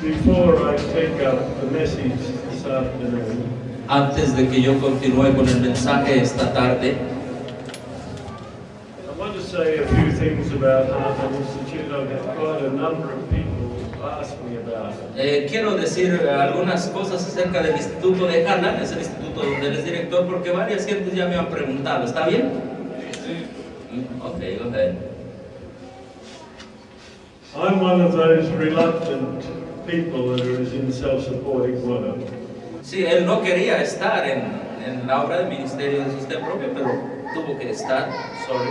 Before I take up the message this afternoon, Antes de que yo continúe con el mensaje esta tarde, I want to say a few things about Harvard Institute. I've had quite a number of people ask me about it. quiero decir algunas cosas acerca del Instituto de Harlan, es el instituto donde él es director, porque varias gentes ya me han preguntado. ¿Está bien? Ok, go ahead. I'm one of those reluctant people that is in self-supporting work. Sí, él no quería estar en la obra del ministerio de sustento propio, pero tuvo que estar. Sorry.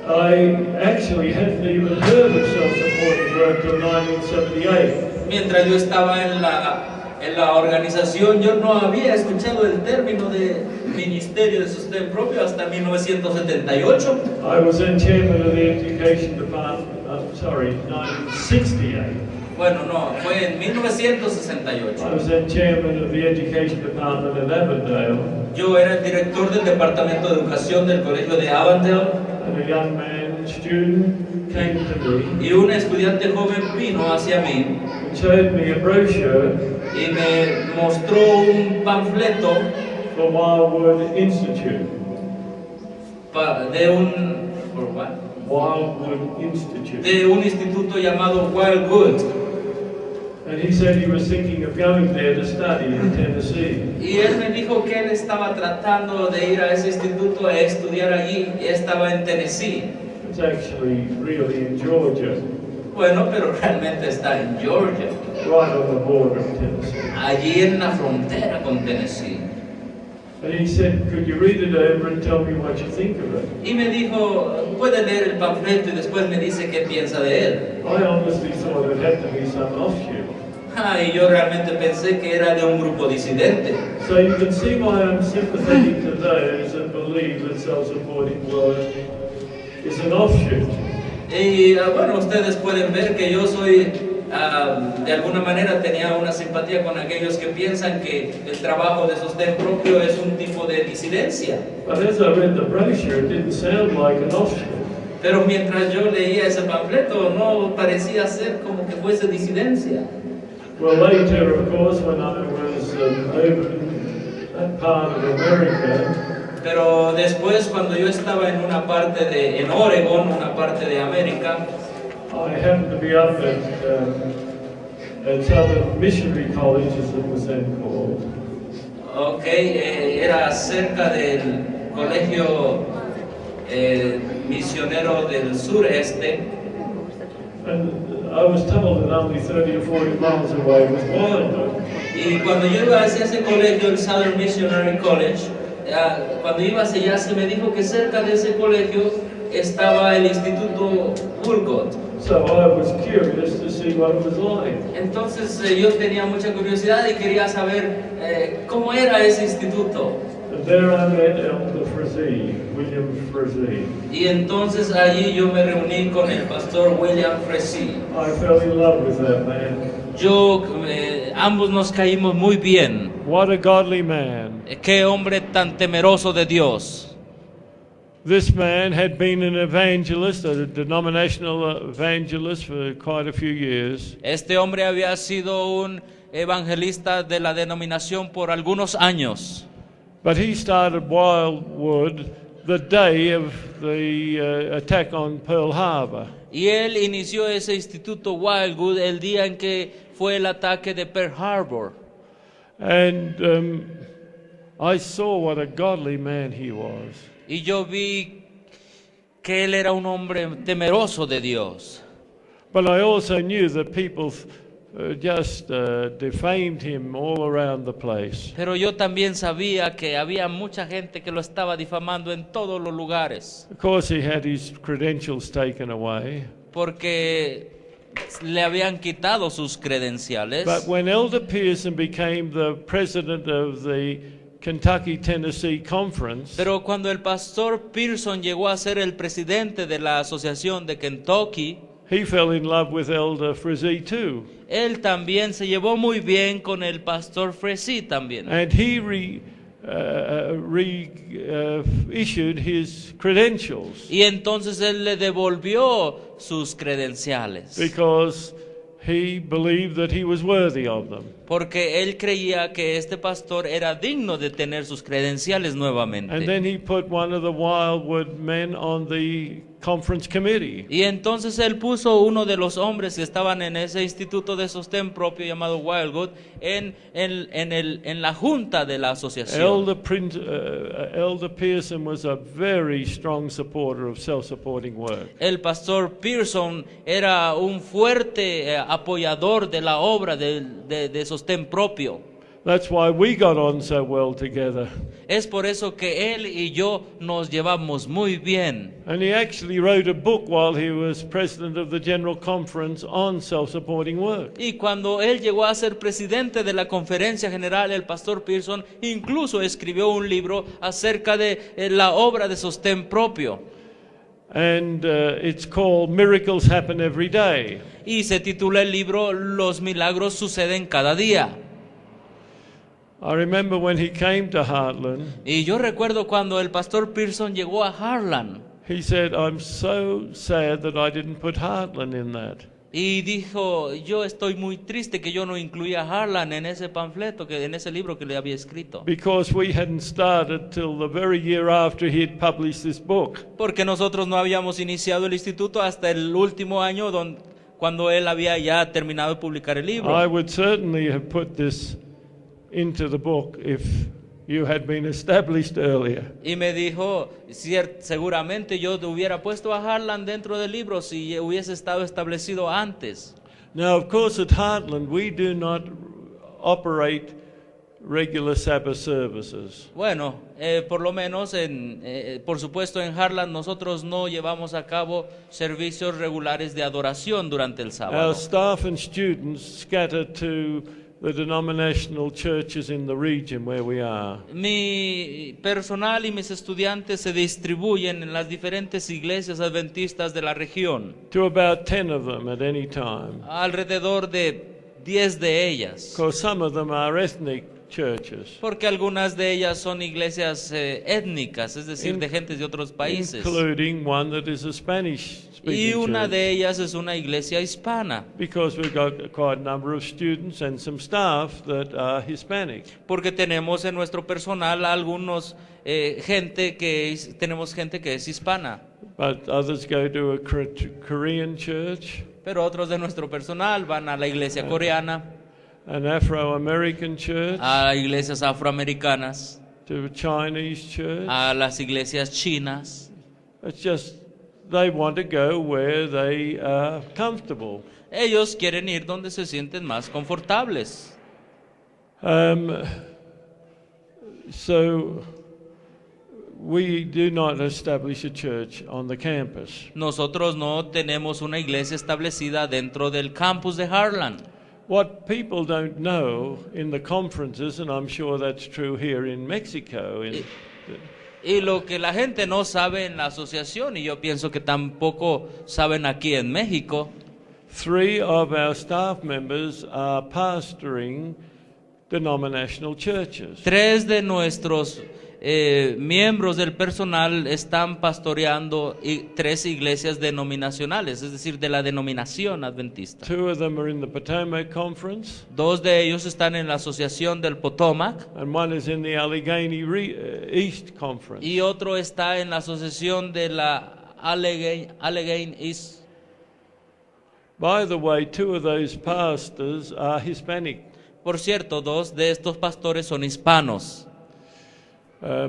I actually hadn't even heard of self-supporting work till 1978. Mientras yo estaba en la organización, yo no había escuchado el término de ministerio de sustento propio hasta 1978. I was then chairman of the education department, 1968. Bueno, no, fue en 1968. I was then chairman of the education department at Avondale, Yo era el director del departamento de educación del colegio de Avondale and a young man, student, came to me y un estudiante joven vino hacia mí and showed me a brochure y me mostró un panfleto for Wildwood Institute. de un ¿por what? Wildwood Institute. De un instituto llamado Wildwood. And he said he was thinking of going there to study in Tennessee. Y él me dijo que él estaba tratando de ir a ese instituto a estudiar allí, y estaba en Tennessee. It's actually really in Georgia, Bueno, pero realmente está en Georgia, right on the border of Tennessee. allí en la frontera con Tennessee. And he said, could you read it over and tell me what you think of it? Y me dijo, puede leer el panfleto y después me dice qué piensa de él. I honestly thought it had to be some offshoot. Y yo realmente pensé que era de un grupo disidente. So you can see why I'm sympathetic to those that believe that self-supporting work is an offshoot. Y bueno, ustedes pueden ver que yo soy, de alguna manera tenía una simpatía con aquellos que piensan que el trabajo de sostén propio es un tipo de disidencia. But as I read the brochure, it didn't sound like an offshoot. Pero mientras yo leía ese panfleto, no parecía ser como que fuese disidencia. Well, later, of course, when I was over in that part of America, Pero después, cuando yo estaba en una parte en Oregon, una parte de América, I happened to be up at Southern Missionary College, as it was then called. era cerca del colegio misionero del sureste. And I was told that only 30 or 40 miles away was Wildwood. Y cuando yo iba hacia ese colegio, el Southern Missionary College, cuando iba hacia allá se me dijo que cerca de ese colegio estaba el Instituto Woolcott. So I was curious to see what it was like. Entonces yo tenía mucha curiosidad y quería saber cómo era ese instituto. And there I met Elder Frazee, William Frazee. Y entonces allí yo me reuní con el pastor William Frazee. I fell in love with that man. Ambos nos caímos muy bien. What a godly man. Qué hombre tan temeroso de Dios. This man had been an evangelist, a denominational evangelist for quite a few years. Este hombre había sido un evangelista de la denominación por algunos años. But he started Wildwood the day of the attack on Pearl Harbor. Y él inició ese instituto Wildwood el día en que fue el ataque de Pearl Harbor. And I saw what a godly man he was. Y yo vi que él era un hombre temeroso de Dios. But I also knew that people just defamed him all around the place. Pero yo también sabía que había mucha gente que lo estaba difamando en todos los lugares. Of course, he had his credentials taken away. Porque le habían quitado sus credenciales. But when Elder Pearson became the president of the Kentucky-Tennessee Conference, Pero cuando el pastor Pearson llegó a ser el presidente de la asociación de Kentucky, he fell in love with Elder Frazee too. él también se llevó muy bien con el pastor Frazee también. And he issued his credentials Y entonces él le devolvió sus credenciales. because he believed that he was worthy of them. porque él creía que este pastor era digno de tener sus credenciales And nuevamente. then he put one of the Wildwood men on the conference committee. Y entonces él puso uno de los hombres que estaban en ese instituto de sostén propio llamado Wildwood en la junta de la asociación. Elder Pearson was a very strong supporter of self-supporting work. El pastor Pearson era un fuerte apoyador de la obra de sostén propio. That's why we got on so well together. Es por eso que él y yo nos llevamos muy bien. And he actually wrote a book while he was president of the General Conference on self-supporting work. Y cuando él llegó a ser presidente de la conferencia general, el pastor Pearson incluso escribió un libro acerca de la obra de sostén propio. And it's called Miracles Happen Every Day. Y se titula el libro Los milagros suceden cada día. I remember when he came to Heartland, Y yo recuerdo cuando el pastor Pearson llegó a Harlan he said, I'm so sad that I didn't put Heartland in that. y dijo, yo estoy muy triste que yo no incluía a Harlan en ese panfleto, en ese libro que le había escrito. Because we hadn't started till the very year after he had published this book. Porque nosotros no habíamos iniciado el instituto hasta el último año cuando él había ya terminado de publicar el libro. I would certainly have put this into the book if you had been established earlier. Y me dijo, seguramente yo te hubiera puesto a Harlan dentro del libro si hubiese estado establecido antes. Now, of course, at Heartland, we do not operate regular Sabbath services. Bueno, por lo menos, por supuesto, en Harlan nosotros no llevamos a cabo servicios regulares de adoración durante el sábado. Our staff and students scatter to the denominational churches in the region where we are. Mi personal y mis estudiantes se distribuyen en las diferentes iglesias adventistas de la región, To about 10 of them at any time. alrededor de 10 de ellas, Because some of them are ethnic churches, porque algunas de ellas son iglesias étnicas, es decir, de gentes de otros países. including one that is a Y Spanish-speaking una church. de ellas es una iglesia hispana, Because we've got quite a number of students and some staff that are Hispanic. porque tenemos en nuestro personal algunos tenemos gente que es hispana, But others go to a Korean church, pero otros de nuestro personal van a la iglesia coreana, an Afro-American church, a iglesias afroamericanas, to a Chinese church. a las iglesias chinas. It's just they want to go where they are comfortable. Ellos quieren ir donde se sienten más confortables. So we do not establish a church on the campus. Nosotros no tenemos una iglesia establecida dentro del campus de Harlan. What people don't know in the conferences, and I'm sure that's true here in Mexico, Y lo que la gente no sabe en la asociación, y yo pienso que tampoco saben aquí en México, 3 of our staff members are pastoring denominational churches. 3 de nuestros miembros del personal están pastoreando 3 iglesias denominacionales, es decir, de la denominación adventista. 2 of them are in the Potomac Conference, 2 de ellos están en la asociación del Potomac and one is in the Allegheny East Conference. y otro está en la asociación de la Allegheny East. By the way, 2 of those pastors are Hispanic. Por cierto, 2 de estos pastores son hispanos.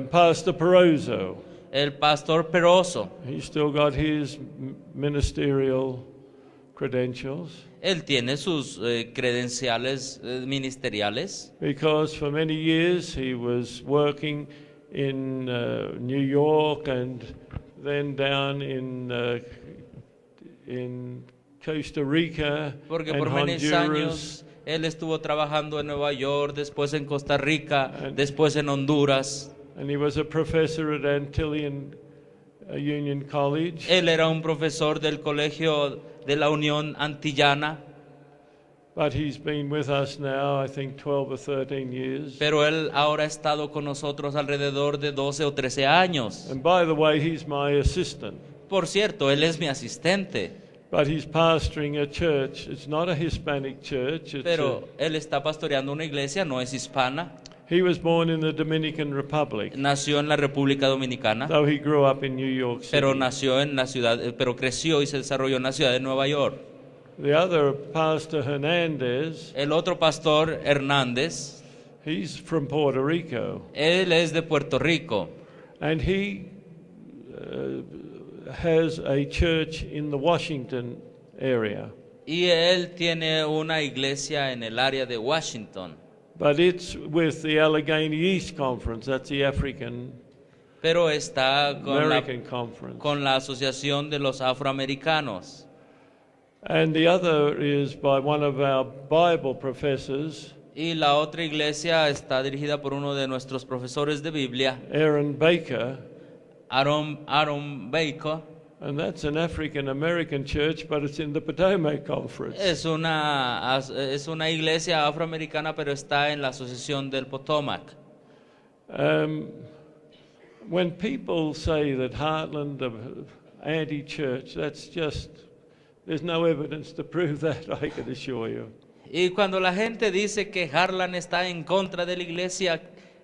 Pastor Peroso, El pastor Peroso, he's still got his ministerial credentials, él tiene sus credenciales ministeriales, because for many years he was working in New York and then down in Costa Rica porque and por muchos Honduras. años él estuvo trabajando en Nueva York, después en Costa Rica, después en Honduras. And he was a professor at Antillean Union College. Él era un profesor del colegio de la Unión Antillana, But he's been with us now, I think, 12 or 13 years. pero él ahora ha estado con nosotros alrededor de 12 o 13 años. And by the way, he's my assistant. Por cierto, él es mi asistente. But he's pastoring a church. It's not a Hispanic church. pero él está pastoreando una iglesia, no es hispana, He was born in the Dominican Republic, nació en la República Dominicana, though he grew up in New York City. pero nació en la ciudad, pero creció y se desarrolló en la ciudad de Nueva York. The other pastor, Hernandez, El otro pastor, Hernández, he's from Puerto Rico, él es de Puerto Rico and he has a church in the Washington area, y él tiene una iglesia en el área de Washington, but it's with the Allegheny East Conference. That's the African pero está American Conference. con la Asociación de los Afroamericanos. And the other is by one of our Bible professors, Y la otra iglesia está dirigida por uno de nuestros profesores de Biblia, Aaron Baker, Aaron Baker. and that's an African American church, but it's in the Potomac Conference. Es una iglesia afroamericana, pero está en la Asociación del Potomac. When people say that Heartland are anti-church, that's just, there's no evidence to prove that, I can assure you. Y cuando la gente dice que Harlan está en contra de la iglesia,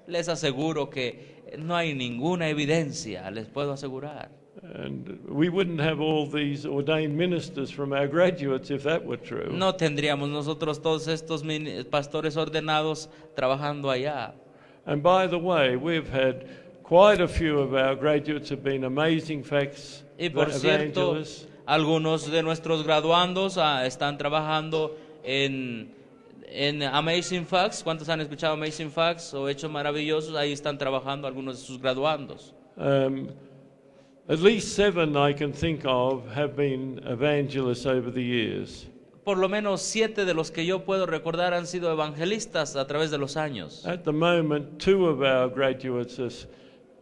les aseguro que no hay ninguna evidencia, les puedo asegurar. And we wouldn't have all these ordained ministers from our graduates if that were true. No tendríamos nosotros todos estos pastores ordenados trabajando allá. And by the way, we've had quite a few of our graduates have been amazing facts Y por cierto, evangelists. algunos de nuestros graduandos están trabajando en Amazing Facts. ¿Cuántos han escuchado Amazing Facts o Hechos Maravillosos? Ahí están trabajando algunos de sus graduandos. At least 7 I can think of have been evangelists over the years. Por lo menos 7 de los que yo puedo recordar han sido evangelistas a través de los años. At the moment, 2 of our graduates are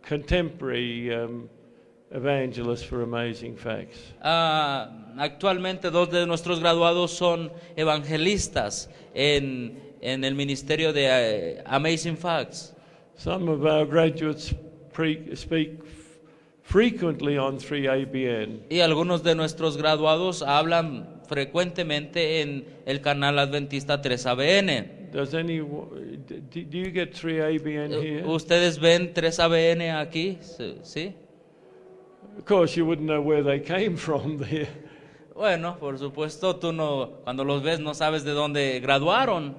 contemporary evangelists for Amazing Facts. Actualmente 2 de nuestros graduados son evangelistas en el ministerio de Amazing Facts. Some of our graduates speak frequently on 3ABN. Y algunos de nuestros graduados hablan frecuentemente en el canal adventista 3ABN. Do you get 3ABN here? ¿Ustedes ven 3ABN aquí? ¿Sí? Of course, you wouldn't know where they came from there. Bueno, por supuesto, tú no, cuando los ves no sabes de dónde graduaron.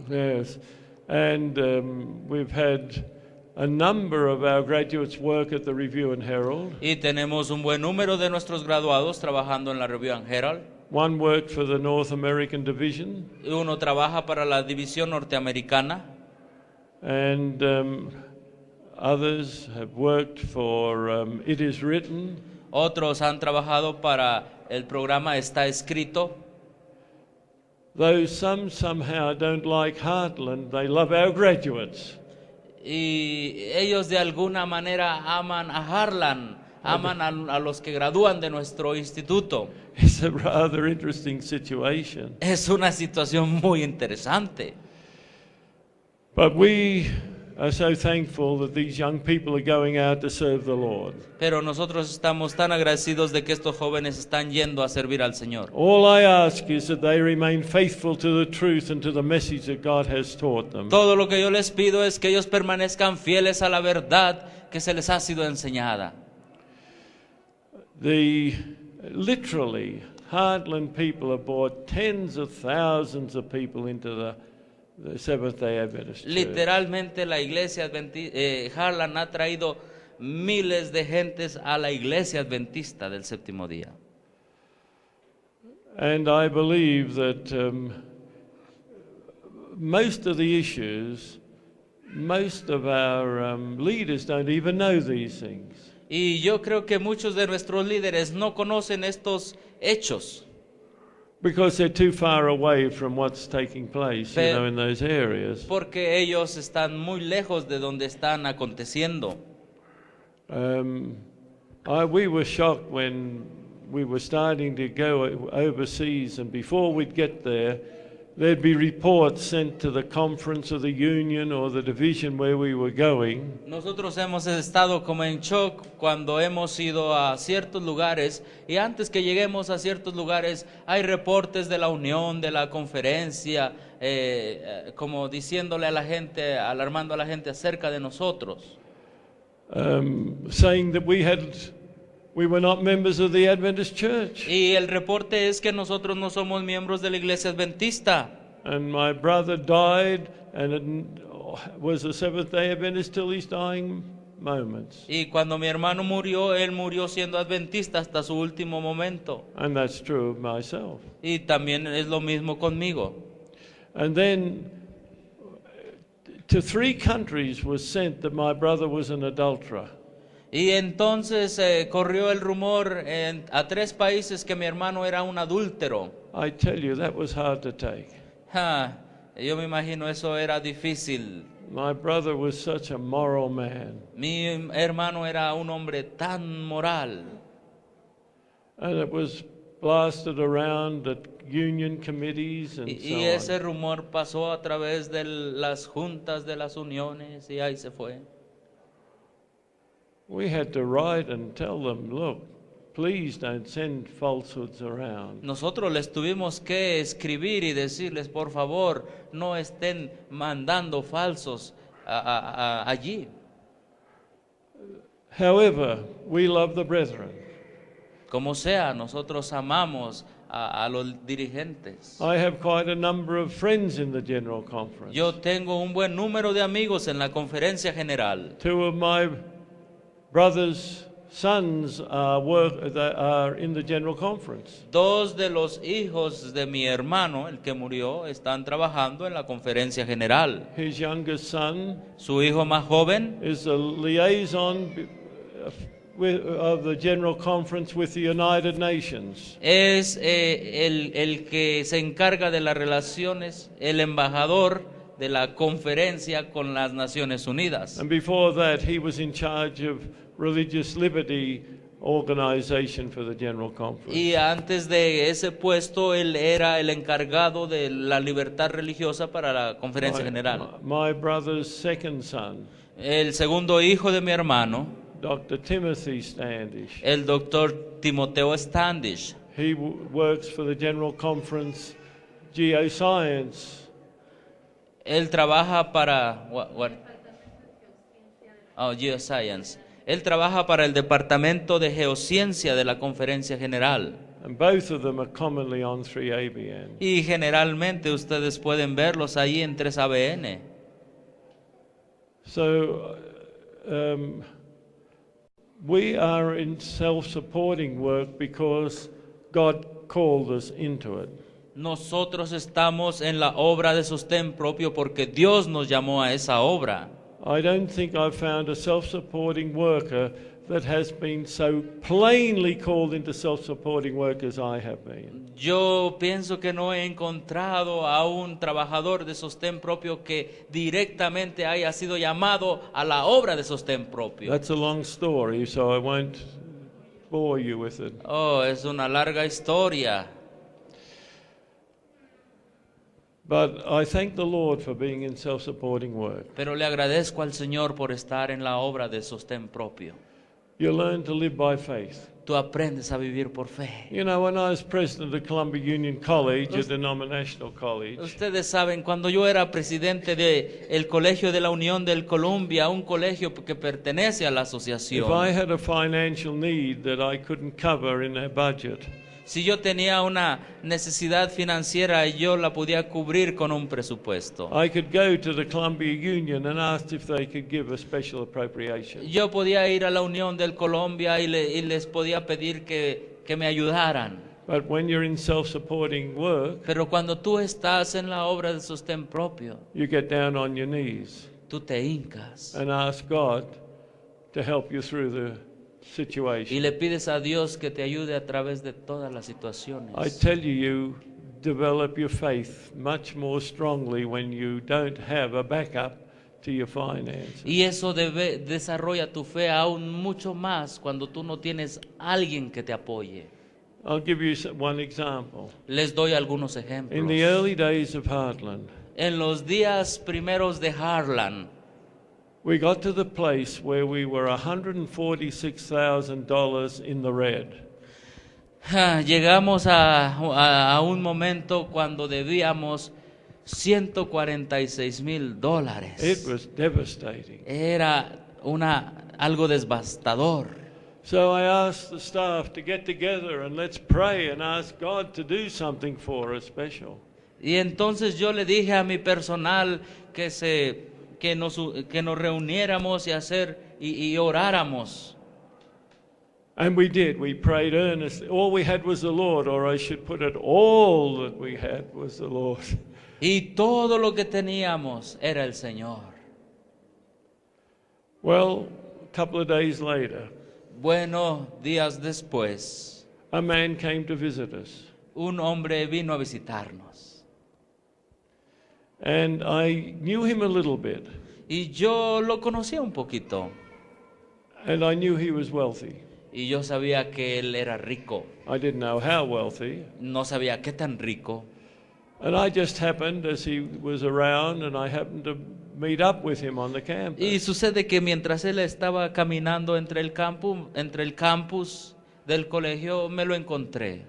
Yes, and we've had a number of our graduates work at the Review and Herald. Y tenemos un buen número de nuestros graduados trabajando en la Review and Herald. One worked for the North American Division. Y uno trabaja para la división norteamericana. And others have worked for It Is Written. Otros han trabajado para el programa Está Escrito. Though some somehow don't like Heartland, they love our graduates. Y ellos de alguna manera aman a Harlan, aman a los que gradúan de nuestro instituto. It's a rather interesting situation. Es una situación muy interesante. But we are so thankful that these young people are going out to serve the Lord. Pero nosotros estamos tan agradecidos de que estos jóvenes están yendo a servir al Señor. All I ask is that they remain faithful to the truth and to the message that God has taught them. Todo lo que yo les pido es que ellos permanezcan fieles a la verdad que se les ha sido enseñada. Literally, Heartland people have brought tens of thousands of people into the Seventh-day Adventist Church. Literalmente la iglesia Harlan ha traído miles de gentes a la iglesia adventista del séptimo día. And I believe that most of the issues, most of our leaders don't even know these things. Y yo creo que muchos de nuestros líderes no conocen estos hechos. Because they're too far away from what's taking place, in those areas. Porque ellos están muy lejos de donde están aconteciendo. We were shocked when we were starting to go overseas, and before we'd get there, there'd be reports sent to the conference of the union or the division where we were going. Nosotros hemos estado como en shock cuando hemos ido a ciertos lugares y antes que lleguemos a ciertos lugares hay reportes de la unión, de la conferencia, como diciéndole a la gente, alarmando a la gente acerca de nosotros. Saying that we were not members of the Adventist church. Y el reporte es que nosotros no somos miembros de la iglesia adventista. And my brother died and it was a Seventh-day Adventist till his dying moments. Y cuando mi hermano murió, él murió siendo adventista hasta su último momento. And that's true of myself. Y también es lo mismo conmigo. And then to 3 countries was sent that my brother was an adulterer. Y entonces corrió el rumor a 3 países que mi hermano era un adúltero. I tell you, that was hard to take. Yo me imagino eso era difícil. My brother was such a moral man. Mi hermano era un hombre tan moral. And it was blasted around at union committees and Y so ese on. rumor pasó a través de las juntas de las uniones y ahí se fue. We had to write and tell them, look, please don't send falsehoods around. Nosotros les tuvimos que escribir y decirles, por favor, no estén mandando falsos allí. However, we love the brethren. Como sea, nosotros amamos a los dirigentes. I have quite a number of friends in the General Conference. Yo tengo un buen número de amigos en la conferencia general. 2 of my brother's sons are in the General Conference. 2 de los hijos de mi hermano, el que murió, están trabajando en la conferencia general. His youngest son Su hijo más joven is a liaison of the General Conference with the United Nations. es el que se encarga de las relaciones, el embajador de la conferencia con las Naciones Unidas. And before that, he was in charge of Religious Liberty Organization for the General Conference. Y antes de ese puesto, él era el encargado de la libertad religiosa para la conferencia general. My brother's second son, El segundo hijo de mi hermano, Dr. Timothy Standish, el doctor Timoteo Standish, he works for the General Conference Geoscience. él trabaja para Geoscience. Él trabaja para el Departamento de Geociencia de la Conferencia General. And both of them are commonly on 3ABN. Y generalmente ustedes pueden verlos ahí en 3ABN. So we are in self-supporting work because God called us into it. Nosotros estamos en la obra de sostén propio porque Dios nos llamó a esa obra. I don't think I've found a self-supporting worker that has been so plainly called into self-supporting work as I have been. Yo pienso que no he encontrado a un trabajador de sostén propio que directamente haya sido llamado a la obra de sostén propio. That's a long story, so I won't bore you with it. Oh, es una larga historia. But I thank the Lord for being in self-supporting work. Pero le agradezco al Señor por estar en la obra de sostén propio. You learn to live by faith. Tú aprendes a vivir por fe. You know, when I was president of Columbia Union College, a denominational college, Ustedes saben, cuando yo era presidente del Colegio de la Unión del Columbia, un colegio que pertenece a la if I asociación, had a financial need that I couldn't cover in their budget, si yo tenía una necesidad financiera, yo la podía cubrir con un presupuesto. I could go to the Columbia Union and ask if they could give a special appropriation. Yo podía ir a la Unión del Columbia y les podía pedir que me ayudaran. But when you're in self-supporting work, Pero cuando tú estás en la obra de sostén propio, you get down on your knees tú te hincas and ask God to help you through the y situation. le pides a Dios que te ayude a través de todas las situaciones. I tell you, you develop your faith much more strongly when you don't have a backup to your finances. Y eso desarrolla tu fe aún mucho más cuando tú no tienes alguien que te apoye. I'll give you one example. Les doy algunos In the ejemplos. early days of Heartland, En los días primeros de Harlan, we got to the place where we were $146,000 in the red. llegamos a un momento cuando debíamos $146,000. It was devastating. Era algo devastador. So I asked the staff to get together and let's pray and ask God to do something for us special. Y entonces yo le dije a mi personal que nos reuniéramos y oráramos. And we did. We prayed earnestly. All we had was the Lord, or I should put it, all that we had was the Lord. Y todo lo que teníamos era el Señor. Well, a couple of days later, Bueno, días después, a man came to visit us. un hombre vino a visitarnos. And I knew him a little bit. Y yo lo conocía un poquito. And I knew he was wealthy. Y yo sabía que él era rico. I didn't know how wealthy. No sabía qué tan rico. And I just happened, as he was around, and I happened to meet up with him on the campus. Y sucede que mientras él estaba caminando entre el campus del colegio, me lo encontré.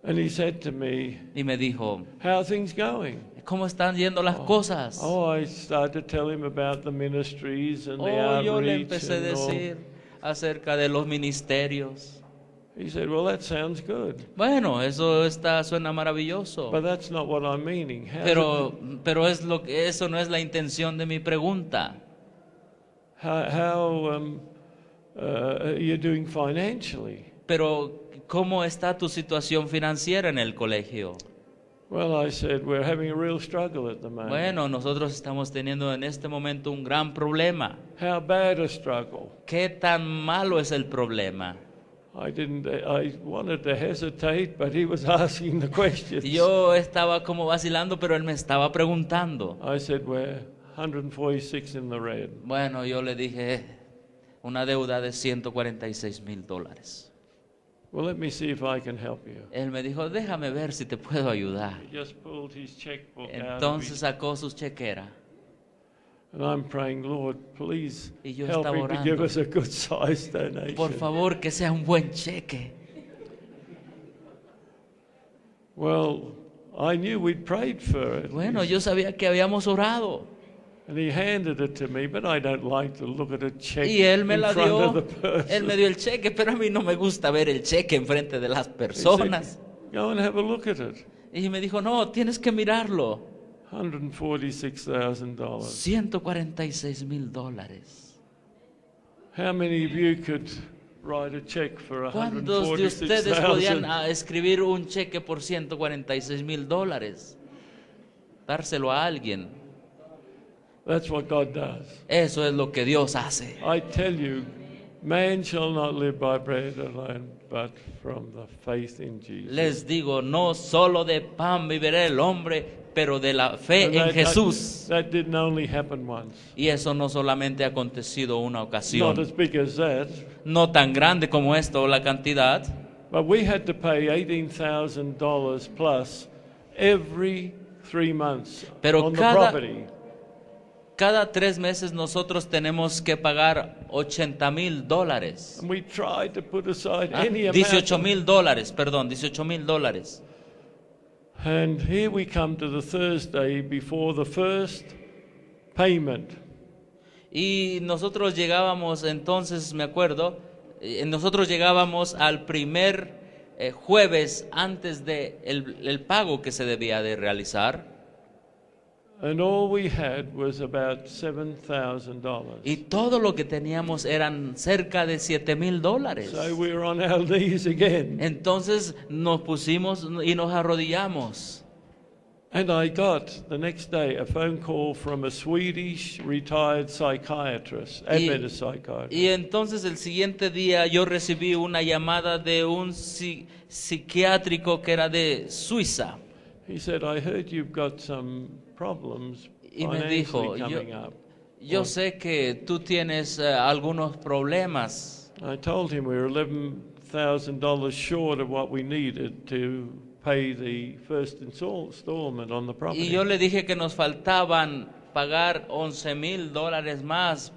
And he said to me, Y me dijo, how are things going? ¿cómo están yendo las cosas? Oh, I started to tell him about the ministries and the Yo le outreach empecé a and all. decir acerca de los ministerios. He said, well, that sounds good. Bueno, eso suena maravilloso. But that's not what I'm meaning. Pero eso no es la intención de mi pregunta. How are you doing financially? Pero, ¿cómo está tu situación financiera en el colegio? Well, I said, we're having a real struggle at the moment. Bueno, nosotros estamos teniendo en este momento un gran problema. How bad a struggle? ¿Qué tan malo es el problema? I wanted to hesitate, but he was asking the questions. Yo estaba como vacilando, pero él me estaba preguntando. I said, we're 146 in the red. Bueno, yo le dije una deuda de $146,000. Well, let me see if I can help you. Él me dijo, déjame ver si te puedo ayudar. He just pulled his checkbook out of Entonces his, sacó su chequera. and I'm praying, Lord, please Y yo help estaba him to give orando. us a good size donation. Por favor, que sea un buen cheque. Well, I knew we'd prayed for it. Bueno, yo sabía que habíamos orado. And he handed it to me, but I don't like to look at a check Y él me in la front dio. of the person. Él me dio el cheque, pero a mí no me gusta ver el cheque enfrente de las He said, personas. go and have a look at it. Y me dijo, no, tienes que mirarlo. $146,000. $146,000. How many of you could write a check for ¿Cuántos de ustedes podían $146,000? escribir un cheque por $146,000? Dárselo a alguien. That's what God does. Eso es lo que Dios hace. I tell you, man shall not live by bread alone, but from the faith in Jesus. Les digo, no solo de pan vivirá el hombre, pero de la fe And en that- Jesús. That didn't only happen once. Y eso no solamente ha acontecido una Not ocasión, as big as that, no tan grande como esto la cantidad, but we had to pay $18,000 plus every 3 months Pero on the cada- property. cada 3 meses nosotros tenemos que pagar $80,000. And we tried to put aside any amount. $18,000, perdón, $18,000. And here we come to the Thursday before the first payment. Y nosotros llegábamos entonces, me acuerdo, nosotros llegábamos al primer jueves antes de el pago que se debía de realizar. And all we had was about $7,000. Y todo lo que teníamos eran cerca de $7,000. So we were on our knees again. Entonces nos pusimos y nos arrodillamos. And I got the next day a phone call from a Swedish retired psychiatrist, Adventist psychiatrist. Y entonces el siguiente día yo recibí una llamada de un psiquiátrico que era de Suiza. He said, I heard you've got some problems Y me dijo, financially coming up. yo sé que tú tienes algunos problemas. I told him we were $100,000 short of what we needed to pay the first installment on the Y property. yo le dije que nos faltaban pagar $11,000 más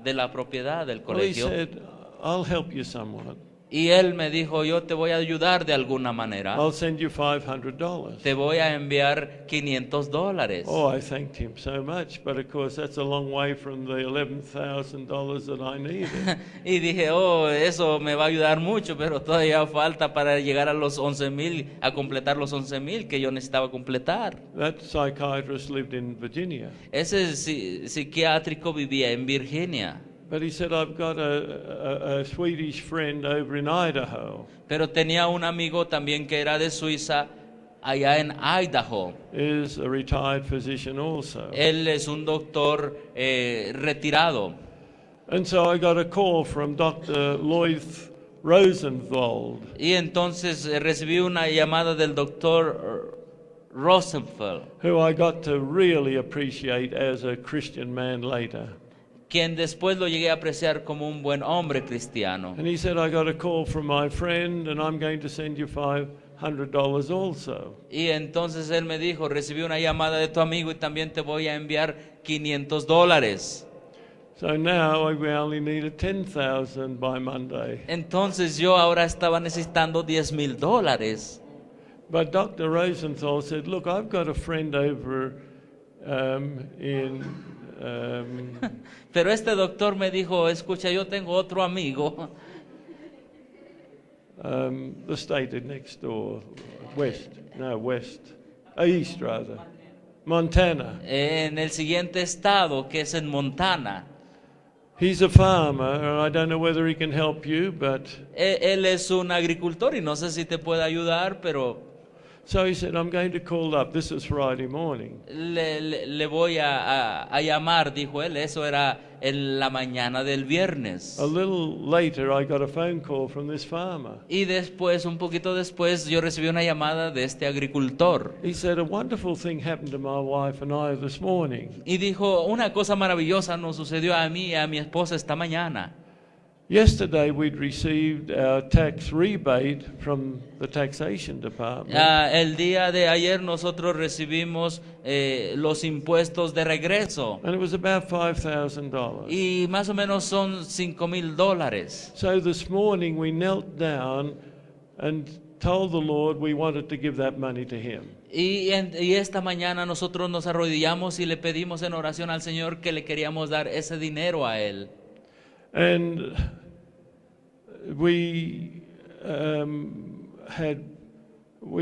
de la propiedad del Well, he colegio. said, I'll help you somewhat. Y él me dijo, yo te voy a ayudar de alguna manera. I'll send you $500. Te voy a enviar $500. Oh, I thanked him so much, but of course that's a long way from the $11,000 that I needed. Y dije, oh, eso me va a ayudar mucho, pero todavía falta para llegar a los 11,000, a completar los 11,000 que yo necesitaba completar. That psychiatrist lived in Virginia. Ese psiquiátrico vivía en Virginia, But he said, I've got a Swedish friend over in Idaho. pero tenía un amigo también que era de Suiza, allá en Idaho. Is a retired physician also. Él es un doctor retirado. And so I got a call from Dr. Lloyd Rosenwald. Y entonces recibí una llamada del doctor Rosenfeld, Who I got to really appreciate as a Christian man later. quien después lo llegué a apreciar como un buen hombre cristiano. And he said, I got a call from my friend and I'm going to send you $500 also. Y entonces él me dijo, recibí una llamada de tu amigo y también te voy a enviar $500. So now we only needed $10,000 by Monday. Entonces yo ahora estaba necesitando $10,000. But Dr. Rosenthal said, look, I've got a friend over in Pero este doctor me dijo, escucha, yo tengo otro amigo the state next door, east rather, Montana. en el siguiente estado, que es en Montana. He's a farmer, and I don't know whether he can help you, but Él es un agricultor y no sé si te puede ayudar, pero so he said, I'm going to call up. This is Friday morning. le voy a llamar, dijo él. Eso era en la mañana del viernes. A little later, I got a phone call from this farmer. Y después, un poquito después, yo recibí una llamada de este agricultor. He said, a wonderful thing happened to my wife and I this morning. Y dijo, una cosa maravillosa nos sucedió a mí y a mi esposa esta mañana. Yesterday, we'd received our tax rebate from the taxation department. El día de ayer nosotros recibimos los impuestos de regreso. And it was about $5,000. Y más o menos son $5,000. So this morning we knelt down and told the Lord we wanted to give that money to Him. Y esta mañana nosotros nos arrodillamos y le pedimos en oración al Señor que le queríamos dar ese dinero a Él. And we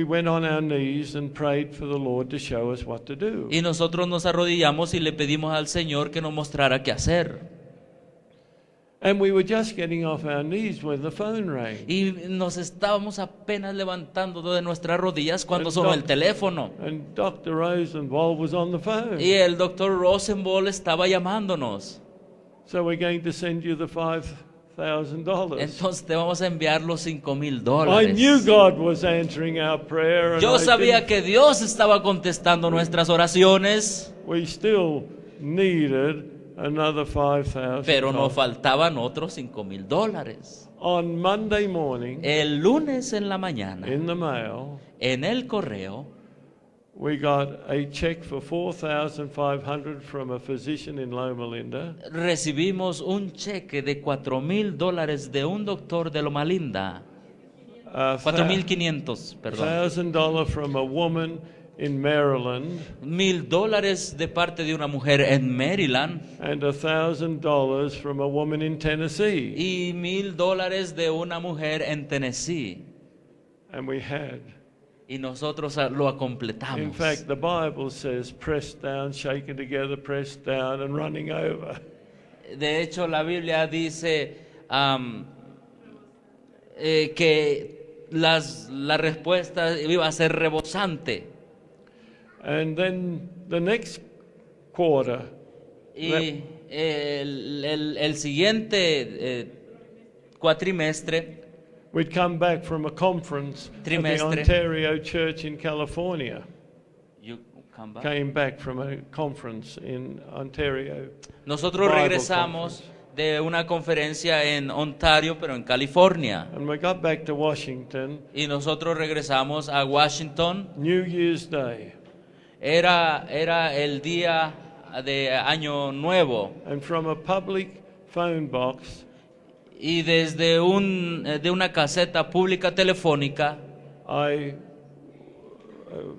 went on our knees and prayed for the Lord to show us what to do. Y nosotros nos arrodillamos y le pedimos al Señor que nos mostrara qué hacer. And we were just getting off our knees when the phone rang. Y nos estábamos apenas levantando de nuestras rodillas cuando sonó el teléfono. And Dr. Rosenwald was on the phone. Y el doctor Rosenwald estaba llamándonos. So we're going to send you the $5,000. Entonces te vamos a enviar los I $5,000. knew God was answering our prayer, and Yo I sabía didn't- que Dios estaba contestando nuestras oraciones, we still needed another $5,000. pero nos faltaban otros $5,000. On Monday morning, El lunes en la mañana, in the mail, en el correo, we got a check for $4,500 from a physician in Loma Linda, recibimos un cheque de $4,000 de un doctor de Loma Linda. $4,500, perdón. $1,000 from a woman in Maryland, $1,000 de parte de una mujer en Maryland and $1,000 from a woman in Tennessee. y $1,000 de una mujer en Tennessee. And we had. Y nosotros lo In completamos. fact, the Bible says, pressed down, shaken together, pressed down, and running over. De hecho, la Biblia dice que la respuesta iba a ser rebosante. And then the next quarter, Y el siguiente cuatrimestre, we'd come back from a conference at the Trimestre. Ontario Church in California. you come back. Came back from a conference in Ontario. Nosotros Bible regresamos de una conferencia en Ontario, pero en California. And we got back to Washington, Y nosotros regresamos a Washington. New Year's Day. Era el día de Año Nuevo. And from a public phone box, Y desde de una caseta pública telefónica, I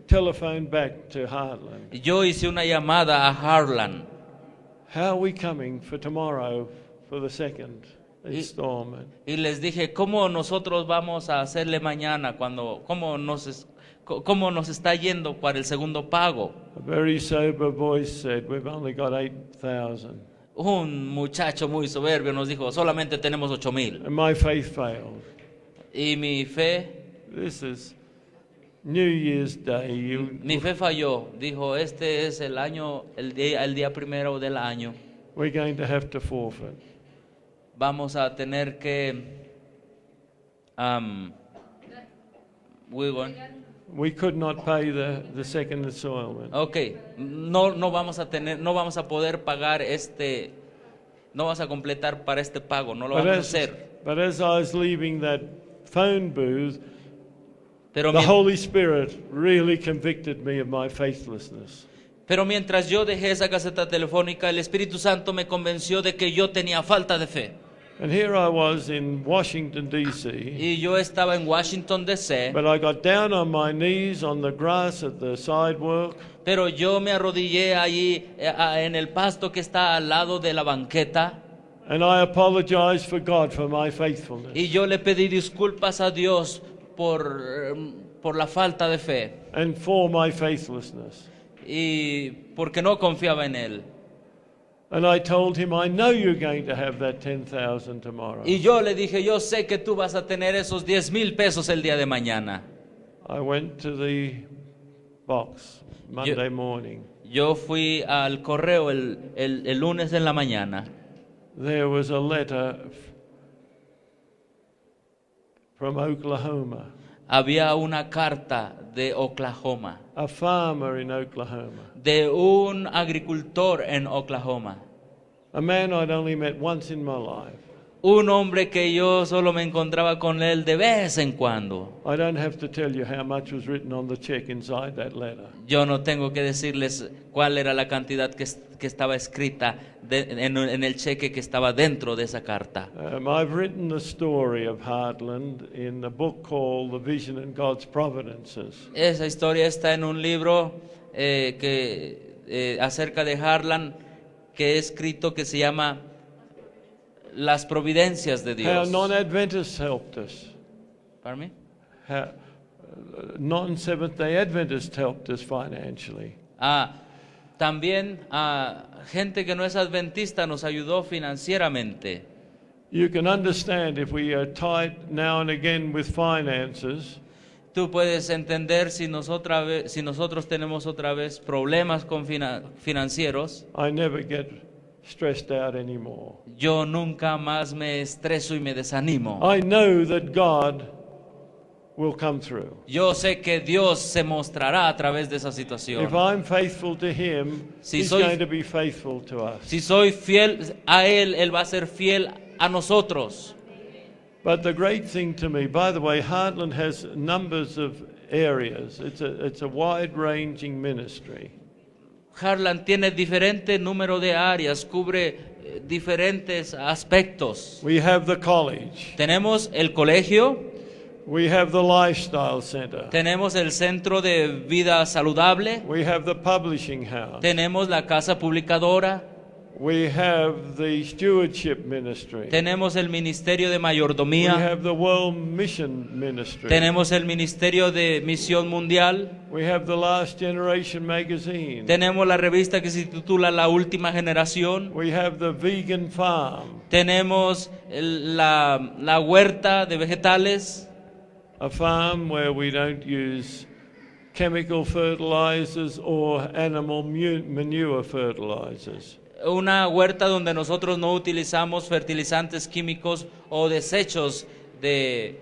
telephoned back to Heartland. yo hice una llamada a Harlan. How are we coming for tomorrow for the second installment? Y les dije, ¿cómo nosotros vamos a hacerle mañana cómo nos está yendo para el segundo pago? A very sober voice said, we've only got 8,000. Un muchacho muy soberbio nos dijo, solamente tenemos 8,000. And my faith failed. Y mi fe New Year's Day. Mi fe falló. Dijo, este es el día primero del año. We're going to have to forfeit. Vamos a tener que We could not pay the second installment. Okay, no vamos a poder pagar no vamos a completar para este pago, no lo vamos a hacer. But as I was leaving that phone booth, Pero the Holy Spirit really convicted me of my faithlessness. Pero mientras yo dejé esa caseta telefónica, el Espíritu Santo me convenció de que yo tenía falta de fe. And here I was in Washington, D.C., Y yo estaba en Washington, D.C., but I got down on my knees on the grass at the sidewalk, pero yo me arrodillé allí en el pasto que está al lado de la banqueta and I apologized for God for my faithfulness. y yo le pedí disculpas a Dios por la falta de fe And for my faithlessness. y porque no confiaba en Él. And I told him, I know you're going to have that 10,000 tomorrow. Y yo le dije, yo sé que tú vas a tener esos 10,000 pesos el día de mañana. I went to the box Monday morning. Yo fui al correo el lunes en la mañana. There was a letter from Oklahoma. Había una carta de Oklahoma, A farmer in Oklahoma. de un agricultor en Oklahoma. A man I'd only met once in my life. Un hombre que yo solo me encontraba con él de vez en cuando. I don't have to tell you how much was written on the check inside that letter. Yo no tengo que decirles cuál era la cantidad que estaba escrita en el cheque que estaba dentro de esa carta. I've written the story of Heartland in a book called The Vision and God's Providences. Esa historia está en un libro acerca de Harlan que he escrito que se llama Las Providencias de How Dios. non-Adventists helped us. Pardon me? How non-Seventh-day Adventists helped us financially. También gente que no es adventista nos ayudó financieramente. You can understand if we are tight now and again with finances, Tú puedes entender si nosotros tenemos otra vez problemas financieros. I never get stressed out anymore. Yo nunca más me estreso y me desanimo. I know that God will come through. Yo sé que Dios se mostrará a través de esa situación. If I'm faithful to Him, Si He's soy- going to be faithful to us. Si soy fiel a Él, Él va a ser fiel a nosotros. But the great thing to me, by the way, Heartland has numbers of areas. It's a wide-ranging ministry. Harlan tiene diferente número de áreas, cubre diferentes aspectos. We have the college. Tenemos el colegio, We have the lifestyle center. tenemos el centro de vida saludable, We have the publishing house. tenemos la casa publicadora, We have the stewardship ministry. tenemos el ministerio de We mayordomía, have the world mission ministry. tenemos el ministerio de misión mundial, We have the Last Generation magazine. tenemos la revista que se titula La Última Generación, We have the vegan farm, tenemos la huerta de vegetales, a farm where we don't use chemical fertilizers or animal manure fertilizers. una huerta donde nosotros no utilizamos fertilizantes químicos o desechos de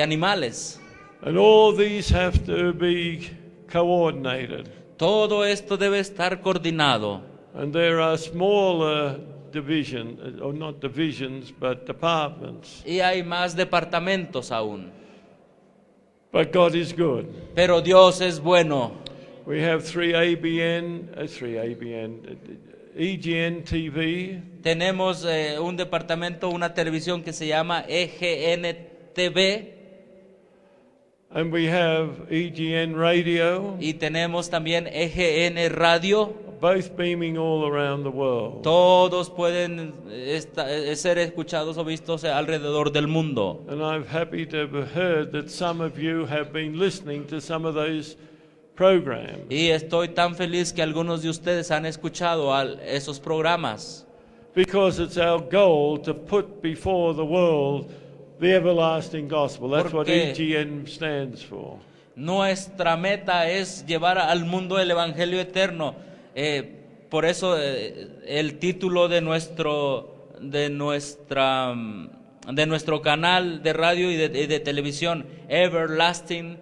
animales. And all these have to be coordinated. Todo esto debe estar coordinado. And there are smaller or not divisions, but departments. Y hay más departamentos aún. But God is good. Pero Dios es bueno. We have EGN TV, Tenemos un departamento, una televisión que se llama EGN TV. and we have EGN Radio, Y tenemos también EGN Radio. both beaming all around the world. Todos pueden ser escuchados o vistos alrededor del mundo. And I'm happy to have heard that some of you have been listening to some of those programs. Y estoy tan feliz que algunos de ustedes han escuchado esos programas. Because it's our goal to put before the world the everlasting gospel. That's what Porque EGN stands for. Nuestra meta es llevar al mundo el evangelio eterno. Por eso el título de nuestro canal de radio y de televisión, Everlasting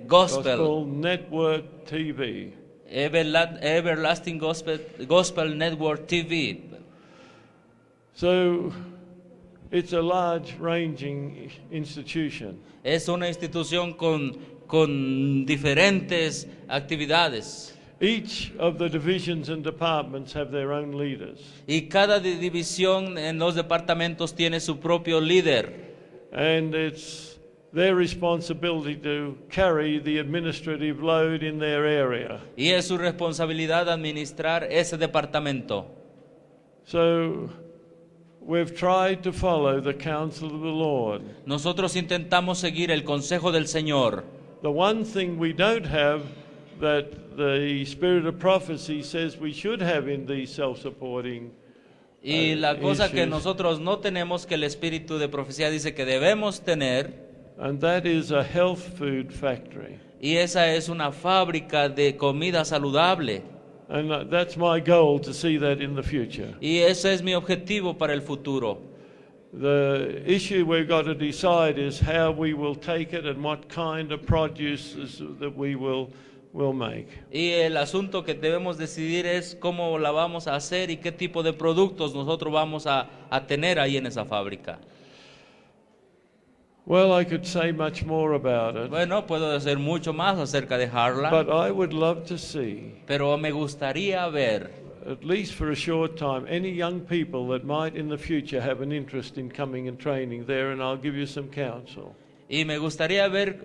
Gospel. Gospel Network TV. Everlasting Gospel Network TV. So it's a large ranging institution. Es una institución con diferentes actividades. Each of the divisions and departments have their own leaders. Y cada división en los departamentos tiene su propio líder. And it's their responsibility to carry the administrative load in their area. Y es su responsabilidad administrar ese departamento. So we've tried to follow the counsel of the Lord. Nosotros intentamos seguir el consejo del Señor. The one thing we don't have that the spirit of prophecy says we should have in these self-supporting Y la cosa que issues, nosotros no tenemos, que el espíritu de profecía dice que debemos tener, and that is a health food factory. y esa es una fábrica de comida saludable. And that's my goal, to see that in the future. Y ese es mi objetivo para el futuro. The issue we've got to decide is how we will take it and what kind of produce that we will make. Y el asunto que debemos decidir es cómo la vamos a hacer y qué tipo de productos nosotros vamos a tener ahí en esa fábrica. Well, I could say much more about it, Bueno, puedo decir mucho más acerca de Harlan, but I would love to see, pero me gustaría ver, at least for a short time, any young people that might in the future have an interest in coming and training there, and I'll give you some counsel. y me gustaría ver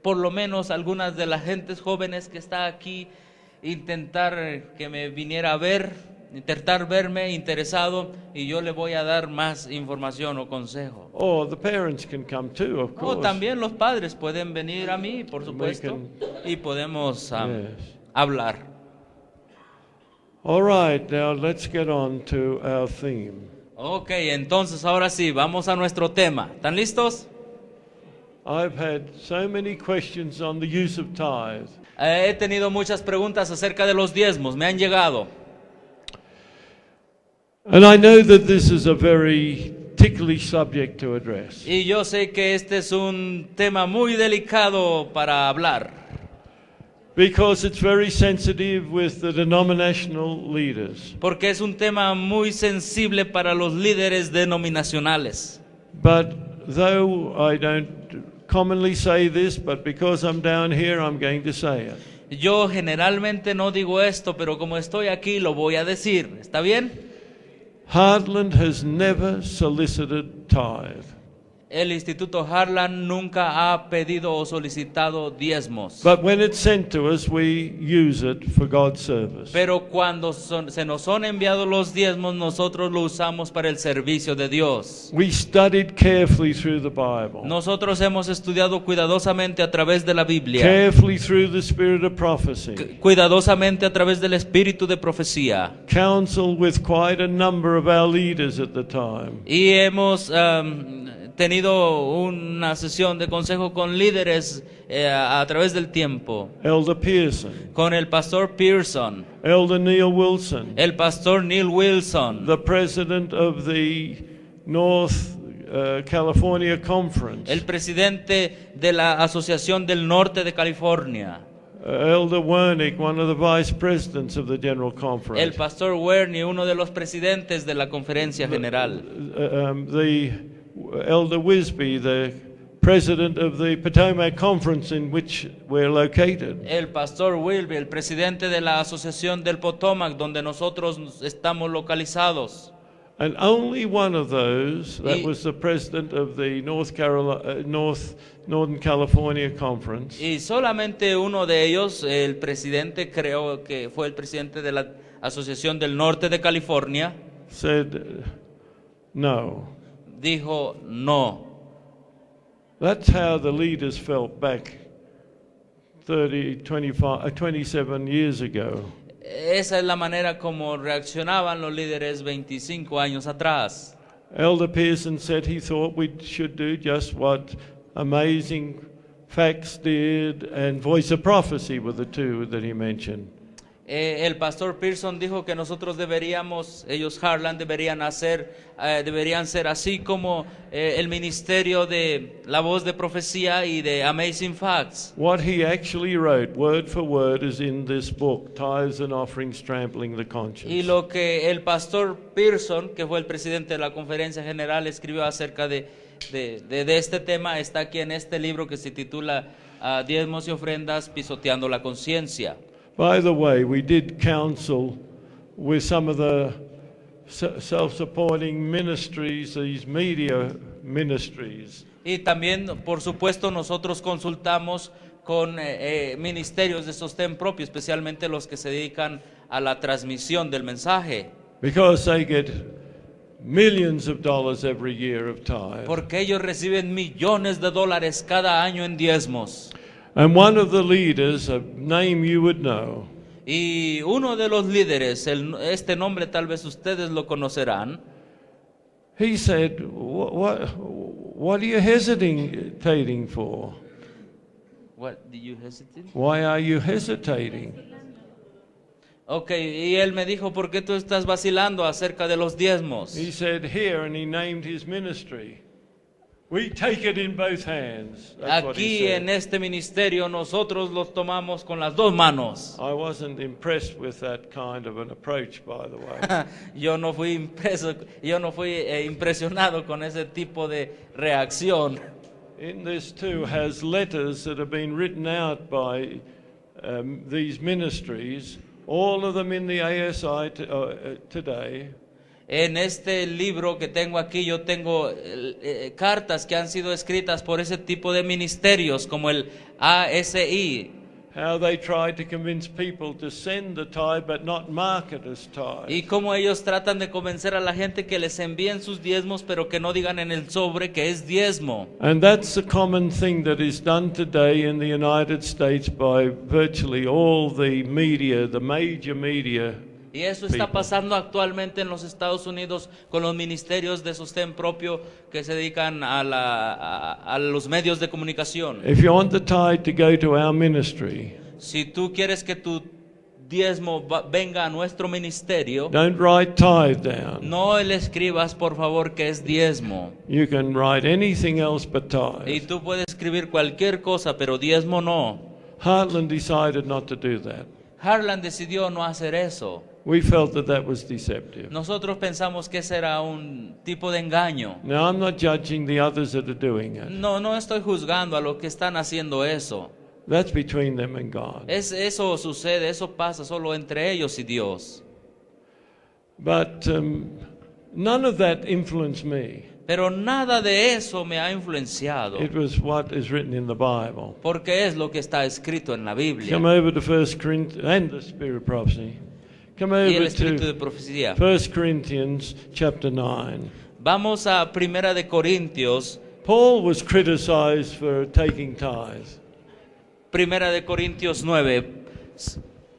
por lo menos algunas de las gentes jóvenes que está aquí, intentar que me viniera a ver, intentar verme interesado, y yo le voy a dar más información o consejo. Or the parents can come too, of O course. también los padres pueden venir a mí, por supuesto, y podemos Yes. hablar. All right, now let's get on to our theme. Ok, entonces ahora sí, vamos a nuestro tema. ¿Están listos? I've had so many questions on the use of tithe. He tenido muchas preguntas acerca de los diezmos, me han llegado. And I know that this is a very ticklish subject to address. Y yo sé que este es un tema muy delicado para hablar, Because it's very sensitive with the denominational leaders. porque es un tema muy sensible para los líderes denominacionales. But though I don't commonly say this, but because I'm down here, I'm going to say it. Yo generalmente no digo esto, pero como estoy aquí lo voy a decir. ¿Está bien? Heartland has never solicited tithe. El Instituto Harlan nunca ha pedido o solicitado diezmos. But when it's sent to us, we use it for God's service. Pero cuando se nos son enviados los diezmos, nosotros lo usamos para el servicio de Dios. We studied carefully through the Bible, Nosotros hemos estudiado cuidadosamente a través de la Biblia, carefully through the spirit of prophecy, cuidadosamente a través del espíritu de profecía. counseled with quite a number of our leaders at the time. Y hemos tenido una sesión de consejo con líderes a través del tiempo, Elder Pearson, con el pastor Pearson, Elder Neil Wilson, el pastor Neil Wilson, the president of the North California Conference, el presidente de la Asociación del Norte de California, Elder Wernick, one of the vice presidents of the General El Conference. pastor Wernie, uno de los presidentes de la conferencia general. The Elder Wisby, the president of the Potomac Conference in which we're located. El pastor Wilby, el presidente de la Asociación del Potomac, donde nosotros estamos localizados. And only one of those, that Y- was the president of the Northern California Conference, Y solamente uno de ellos, el presidente, creo que fue el presidente de la Asociación del Norte de California, said no. dijo no. That's how the leaders felt back 27 years ago. Esa es la manera como reaccionaban los líderes 25 años atrás. Elder Pearson said he thought we should do just what Amazing Facts did and Voice of Prophecy were the two that he mentioned. El pastor Pearson dijo que nosotros deberíamos, ellos Harlan deberían ser así como el ministerio de La Voz de Profecía y de Amazing Facts. What he actually wrote, word for word, is in this book, Tithes and Offerings Trampling the Conscience. Y lo que el pastor Pearson, que fue el presidente de la conferencia general, escribió acerca de este tema, está aquí en este libro que se titula Diezmos y ofrendas pisoteando la conciencia. By the way, we did counsel with some of the self-supporting ministries, these media ministries. Y también, por supuesto, nosotros consultamos con ministerios de sostén propio, especialmente los que se dedican a la transmisión del mensaje, Because they get millions of dollars every year of tithe. porque ellos reciben millones de dólares cada año en diezmos. And one of the leaders, a name you would know, Y uno de los líderes, este nombre tal vez ustedes lo conocerán, he said, what are you hesitating for? What, did you hesitate? Why are you hesitating? Ok, y él me dijo, ¿por qué tú estás vacilando acerca de los diezmos? He said here, and he named his ministry. We take it in both hands. That's what he Aquí en said. este ministerio nosotros los tomamos con las dos manos. I wasn't impressed with that kind of an approach, by the way. Yo no fui impresionado con ese tipo de reacción. In this too has letters that have been written out by these ministries, all of them in the ASI today. En este libro que tengo aquí yo tengo cartas que han sido escritas por ese tipo de ministerios como el ASI. How they tried to convince people to send the tithe but not mark it as tithe. Y cómo ellos tratan de convencer a la gente que les envíen sus diezmos, pero que no digan en el sobre que es diezmo. And that's the common thing that is done today in the United States by virtually all the media, the major media. Y eso está pasando actualmente en los Estados Unidos con los ministerios de sostén propio que se dedican a los medios de comunicación. If you want the tithe to go to our ministry, Si tú quieres que tu diezmo venga a nuestro ministerio, don't write tithe down. no le escribas por favor que es diezmo. You can write anything else but Y tithe. tú puedes escribir cualquier cosa, pero diezmo no. Heartland decided not to do that. Harlan decidió no hacer eso. We felt that that was deceptive. Nosotros pensamos que ese era un tipo de engaño. Now, I'm not judging the others that are doing it. No estoy juzgando a los que están haciendo eso. That's between them and God. Eso sucede, eso pasa solo entre ellos y Dios. But none of that influenced me. Pero nada de eso me ha influenciado, It was what is written in the Bible. porque es lo que está escrito en la Biblia. Come over to 1 Corinthians and the Spirit of Prophecy. Come Y el over espíritu de to profecía. 1 Corinthians chapter 9. Vamos a Primera de Corintios. Paul was criticized for taking tithes. Primera de Corintios 9.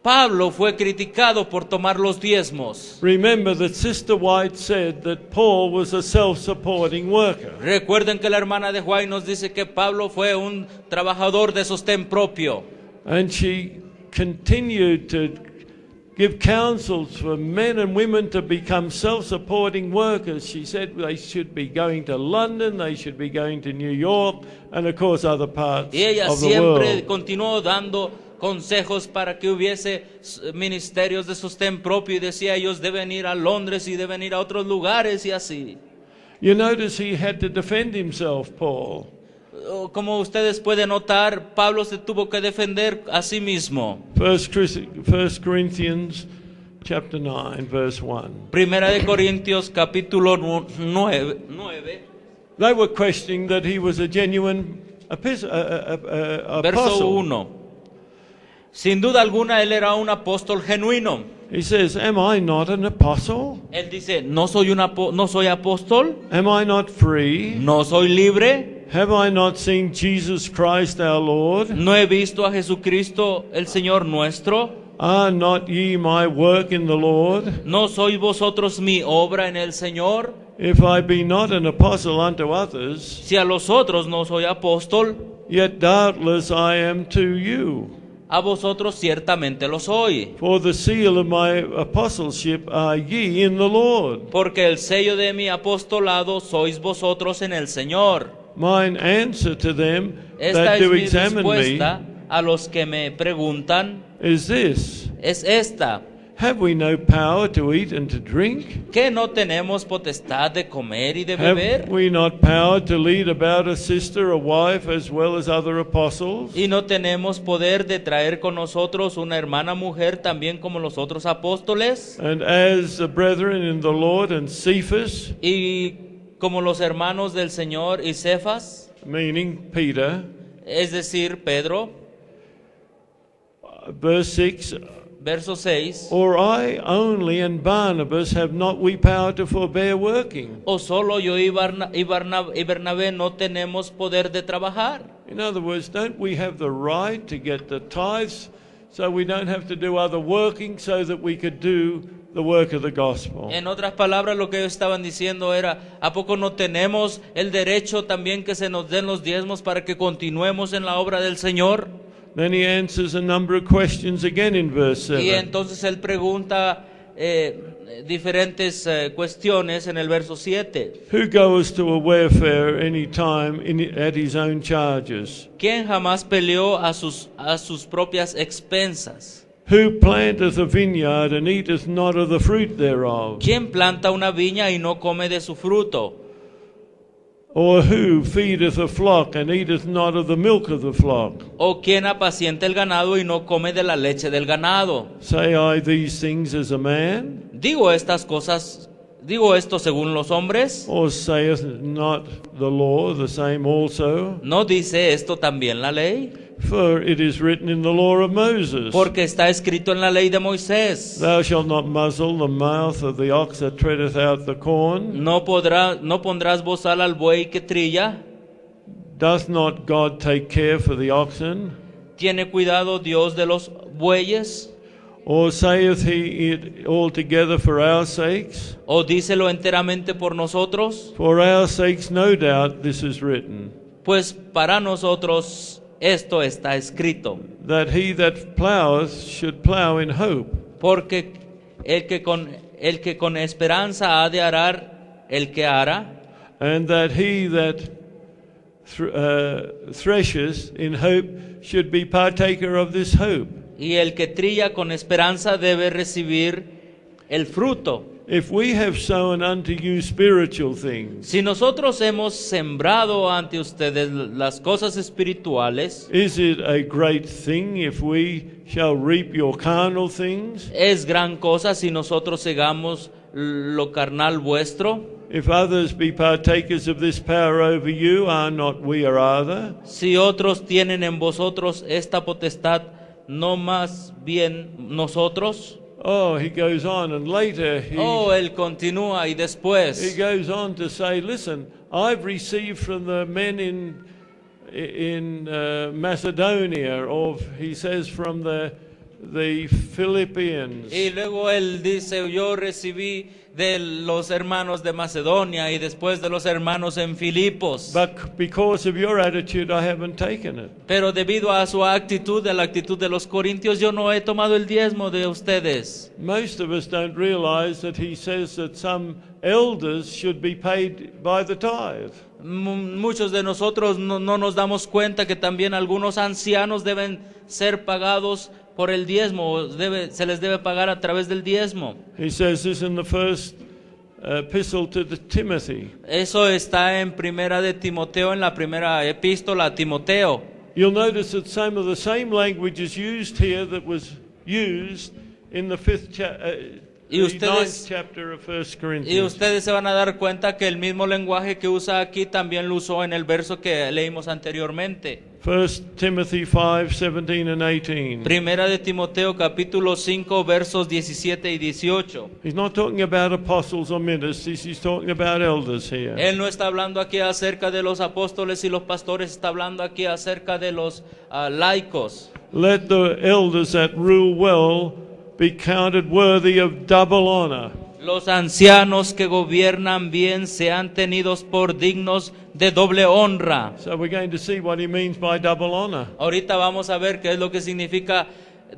Pablo fue criticado por tomar los diezmos. Remember that Sister White said that Paul was a self-supporting worker. Recuerden que la hermana de Juan nos dice que Pablo fue un trabajador de sostén propio. And she continued to give counsels for men and women to become self-supporting workers. She said they should be going to London, they should be going to New York, and of course other parts Y ella of the siempre world. continuó dando consejos para que hubiese ministerios de sostén propio y decía ellos deben ir a Londres y deben ir a otros lugares y así. You notice he had to defend himself, Paul. Como ustedes pueden notar, Pablo se tuvo que defender a sí mismo. 1 Corinthians chapter 9, verse 1. Primera de Corintios capítulo 9. They were questioning that he was a genuine Verso apostle. 1. Sin duda alguna él era un apóstol genuino. He says, am I not an apostle? Él dice, no soy apóstol, Am I not free? no soy libre, Have I not seen Jesus Christ our Lord? no he visto a Jesucristo el Señor nuestro, Are not ye my work in the Lord? no sois vosotros mi obra en el Señor. If I be not an apostle unto others, Si a los otros no soy apóstol, yet doubtless I am to you. a vosotros ciertamente lo soy. For the seal of my apostleship are ye in the Lord. Porque el sello de mi apostolado sois vosotros en el Señor. Mine answer to them Esta that es do mi examine me respuesta a los que me preguntan, is this: es esta, have we no power to eat and to drink? que no tenemos potestad de comer y de Have beber, we not power to lead about a sister, a wife, as well as other apostles? y no tenemos poder de traer con nosotros una hermana mujer también como los otros apóstoles, And as the brethren in the Lord and Cephas, y como los hermanos del Señor y Cefas, meaning Peter, es decir, Pedro, verse 6, verso 6, or I only and Barnabas have not we power to forbear working? o solo yo y Bernabé no tenemos poder de trabajar. In other words, don't we have the right to get the tithes so we don't have to do other working so that we could do the work of the gospel? En otras palabras, lo que ellos estaban diciendo era, ¿a poco no tenemos el derecho también que se nos den los diezmos para que continuemos en la obra del Señor? Then he answers a number of questions again in verse Y 7. entonces él pregunta diferentes cuestiones en el verso 7. Who goes to a warfare any time at his own charges? ¿Quién jamás peleó a sus propias expensas? Who planteth a vineyard and eateth not of the fruit thereof? ¿Quién planta una viña y no come de su fruto? Or who feedeth a flock and eateth not of the milk of the flock? ¿O quién apacienta el ganado y no come de la leche del ganado? Say I these things as a man? Digo esto según los hombres. Or saith not the law the same also? ¿No dice esto también la ley? For it is written in the law of Moses, Porque está escrito en la ley de Moisés. thou shalt not muzzle the mouth of the ox that treadeth out the corn. No pondrás bozal al buey que trilla. Doth not God take care for the oxen? ¿Tiene cuidado Dios de los bueyes? Or saith he it altogether for our sakes? ¿O dícelo enteramente por nosotros? For our sakes no doubt this is written, Pues para nosotros esto está escrito. that he that ploweth should plow in hope. Porque el que con esperanza ha de arar, el que ara, And that he that threshes in hope should be partaker of this hope. y el que trilla con esperanza debe recibir el fruto. If we have sown unto you spiritual things, Si nosotros hemos sembrado ante ustedes las cosas espirituales, is it a great thing if we shall reap your carnal things? es gran cosa si nosotros segamos lo carnal vuestro. If others be partakers of this power over you, are not we rather? Si otros tienen en vosotros esta potestad, no más bien nosotros. Oh, he goes on, and later Él continúa y he después goes on to say, listen, I've received from the men in Macedonia, or he says from the Philippians. y luego él dice, yo recibí de los hermanos de Macedonia y después de los hermanos en Filipos. But because of your attitude, I haven't taken it. Pero debido a su actitud, a la actitud de los corintios, yo no he tomado el diezmo de ustedes. Most of us don't realize that he says that some elders should be paid by the tithe. Muchos de nosotros no nos damos cuenta que también algunos ancianos deben ser pagados por el diezmo, o se les debe pagar a través del diezmo. He says this in the first epistle to Timothy. Eso está en Primera de Timoteo, en la primera epístola a Timoteo. You'll notice that some of the same language is used here that was used in the ninth chapter of 1 Corinthians. Y ustedes se van a dar cuenta que el mismo lenguaje que usa aquí también lo usó en el verso que leímos anteriormente. 1 Timothy 5, 17 and 18. Primera de Timoteo capítulo 5 versos 17 y 18. He's not talking about apostles or ministers, he's talking about elders here. Él no está hablando aquí acerca de los apóstoles y los pastores, está hablando aquí acerca de los laicos. Let the elders that rule well be counted worthy of double honor. Los ancianos que gobiernan bien sean tenidos por dignos de doble honra. So we're going to see what he means by double honor. Ahorita vamos a ver qué es lo que significa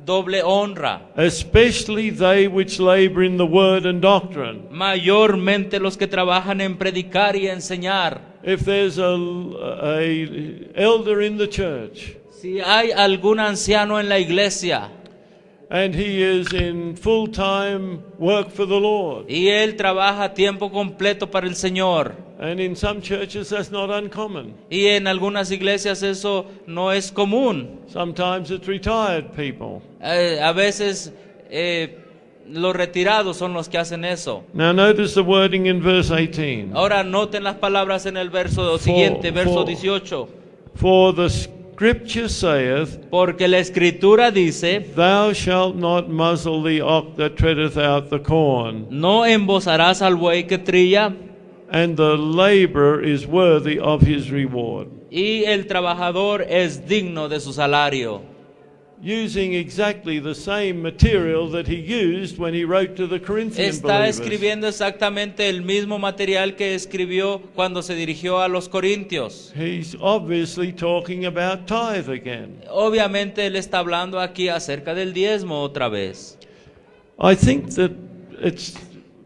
doble honra. Especially they which labor in the word and doctrine. Mayormente los que trabajan en predicar y enseñar. If there's a elder in the church, Si hay algún anciano en la iglesia and he is in full-time work for the Lord, y él trabaja a tiempo completo para el Señor, and in some churches that's not uncommon. y en algunas iglesias eso no es común. Sometimes it's retired people. A veces los retirados son los que hacen eso. Now notice the wording in verse 18. Ahora noten las palabras en el verso siguiente, verso 18. For the Scripture saith, Porque la escritura dice, Thou shalt not muzzle the ox that treadeth out the corn, no embozarás al buey que trilla, and the laborer is worthy of his reward. y el trabajador es digno de su salario. Using exactly the same material that he used when he wrote to the Corinthian Está believers. escribiendo exactamente el mismo material que escribió cuando se dirigió a los corintios. He's obviously talking about tithe again. Obviamente él está hablando aquí acerca del diezmo otra vez. I think that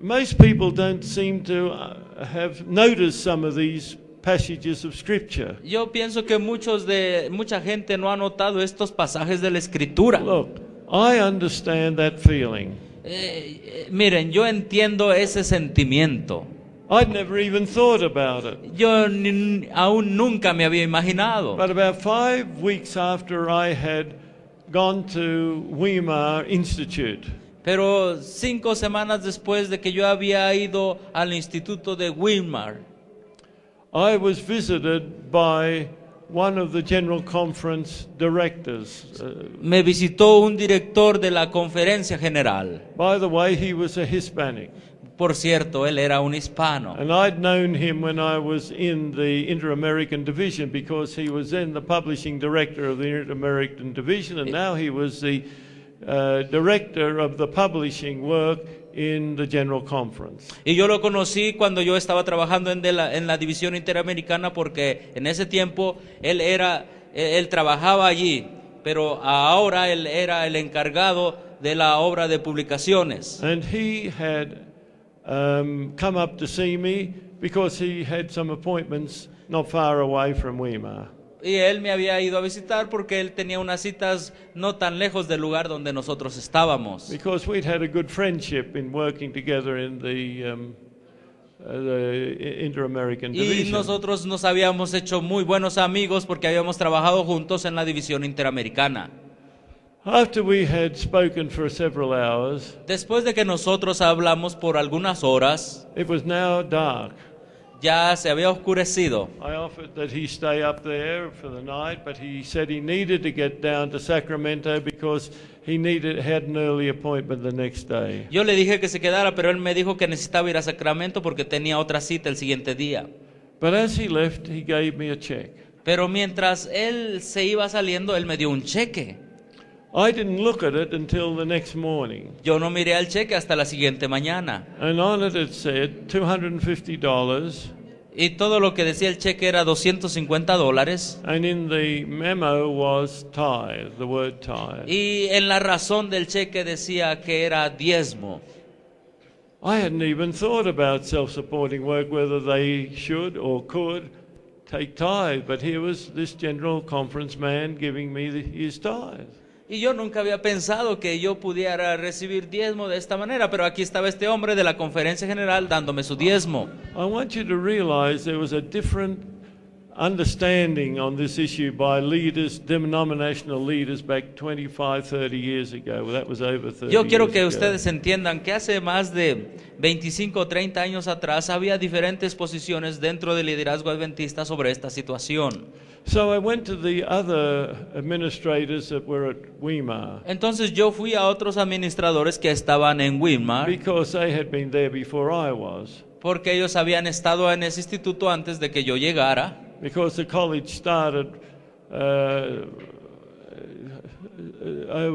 most people don't seem to have noticed some of these passages of Scripture. Yo pienso que mucha gente no ha notado estos pasajes de la escritura. Look, I understand that feeling. Miren, yo entiendo ese sentimiento. I'd never even thought about it. Yo aún nunca me había imaginado. But about 5 weeks after I had gone to Weimar Institute, Pero 5 semanas después de que yo había ido al Instituto de Weimar, I was visited by one of the General Conference directors. me visitó un director de la conferencia general. By the way, he was a Hispanic. Por cierto, él era un hispano. And I'd known him when I was in the Inter-American Division because he was then the publishing director of the Inter-American Division, and now he was the director of the publishing work in the General Conference. Y yo lo conocí cuando yo estaba trabajando en la división interamericana, porque en ese tiempo él trabajaba allí, pero ahora él era el encargado de la obra de publicaciones. And he had come up to see me because he had some appointments not far away from Weimar. Y él me había ido a visitar porque él tenía unas citas no tan lejos del lugar donde nosotros estábamos. Because we'd had a good friendship in working together in the Inter-American Y Division. nosotros nos habíamos hecho muy buenos amigos porque habíamos trabajado juntos en la división interamericana. After we had spoken for several hours, Después de que nosotros hablamos por algunas horas, it was now dark. ya se había oscurecido. I offered that he stay up there for the night, but he said he needed to get down to Sacramento because he had an early appointment the next day. Yo le dije que se quedara, pero él me dijo que necesitaba ir a Sacramento porque tenía otra cita el siguiente día. But as he left, he gave me a check. Pero mientras él se iba saliendo, él me dio un cheque. I didn't look at it until the next morning. Yo no miré al cheque hasta la siguiente mañana. And on it said $250. Y todo lo que decía el cheque era $250. And in the memo was tithe, the word tithe. Y en la razón del cheque decía que era diezmo. I hadn't even thought about self-supporting work, whether they should or could. take tithe, but here was this general conference man giving me his tithe. Y yo nunca había pensado que yo pudiera recibir diezmo de esta manera, pero aquí estaba este hombre de la conferencia general dándome su diezmo. I want you to realize there was a different understanding on this issue by leaders, denominational leaders back 25, 30 years ago. Well, that was over 30 Yo quiero years que ago. ustedes entiendan que hace más de 25 o 30 años atrás había diferentes posiciones dentro del liderazgo adventista sobre esta situación. So I went to the other administrators that were at Weimar Entonces yo fui a otros administradores que estaban en Weimar, because they had been there before I was. porque ellos habían estado en ese instituto antes de que yo llegara. Because the college started a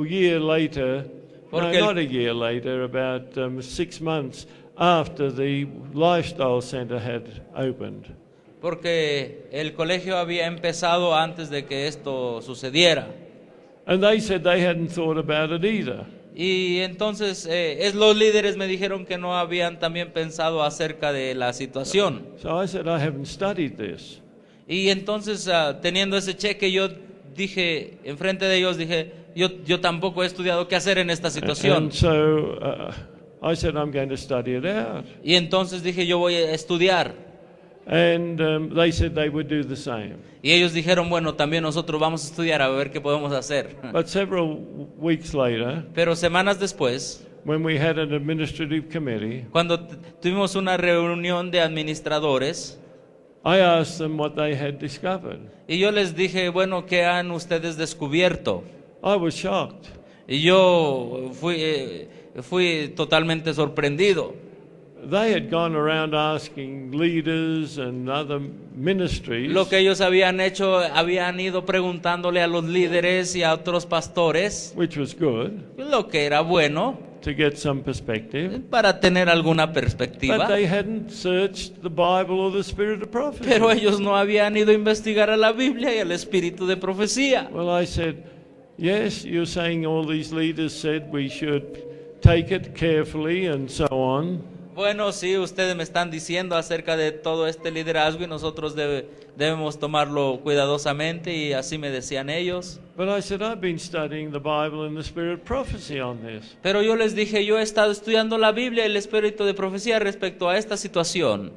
year later, Porque not a year later, about 6 months after the Lifestyle Center had opened. Porque el colegio había empezado antes de que esto sucediera. And they said they hadn't thought about it either. Y entonces los líderes me dijeron que no habían también pensado acerca de la situación. So I said, I haven't studied this. Y entonces teniendo ese cheque yo dije, enfrente de ellos dije, yo tampoco he estudiado qué hacer en esta situación. And so I said, I'm going to study it out. Y entonces dije, yo voy a estudiar. And they said they would do the same. Y ellos dijeron, bueno, también nosotros vamos a estudiar a ver qué podemos hacer. But several weeks later, Pero semanas después, when we had an administrative committee, cuando tuvimos una reunión de administradores, I asked them what they had discovered. y yo les dije, bueno, ¿qué han ustedes descubierto? I was shocked. Y yo fui totalmente sorprendido. They had gone around asking leaders and other ministries Lo que ellos habían hecho, habían ido preguntándole a los líderes y a otros pastores, which was good, lo que era bueno to get some perspective. para tener alguna But perspectiva. they hadn't searched the Bible or the spirit of prophecy. Pero ellos no habían ido a investigar a la Biblia y al espíritu de profecía. Well, I said, yes, you're saying all these leaders said we should take it carefully and so on. Bueno, sí, ustedes me están diciendo acerca de todo este liderazgo y nosotros debemos tomarlo cuidadosamente, y así me decían ellos. But I said, I've been studying the Bible and the spirit of prophecy on this. Pero yo les dije, yo he estado estudiando la Biblia y el espíritu de profecía respecto a esta situación.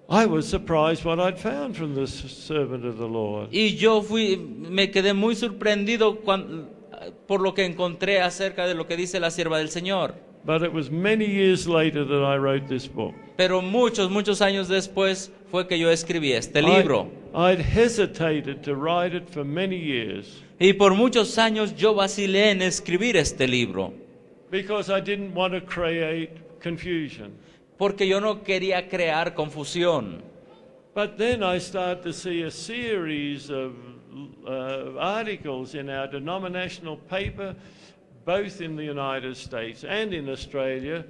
I was surprised what I'd found from this servant of the Lord. Y me quedé muy sorprendido por lo que encontré acerca de lo que dice la sierva del Señor. But it was many years later that I wrote this book. Pero muchos años después fue que yo escribí este libro. I'd hesitated to write it for many years Y por muchos años yo vacilé en escribir este libro, because I didn't want to create confusion. porque yo no quería crear confusión. But then I started to see a series of articles in our denominational paper, both in the United States and in Australia,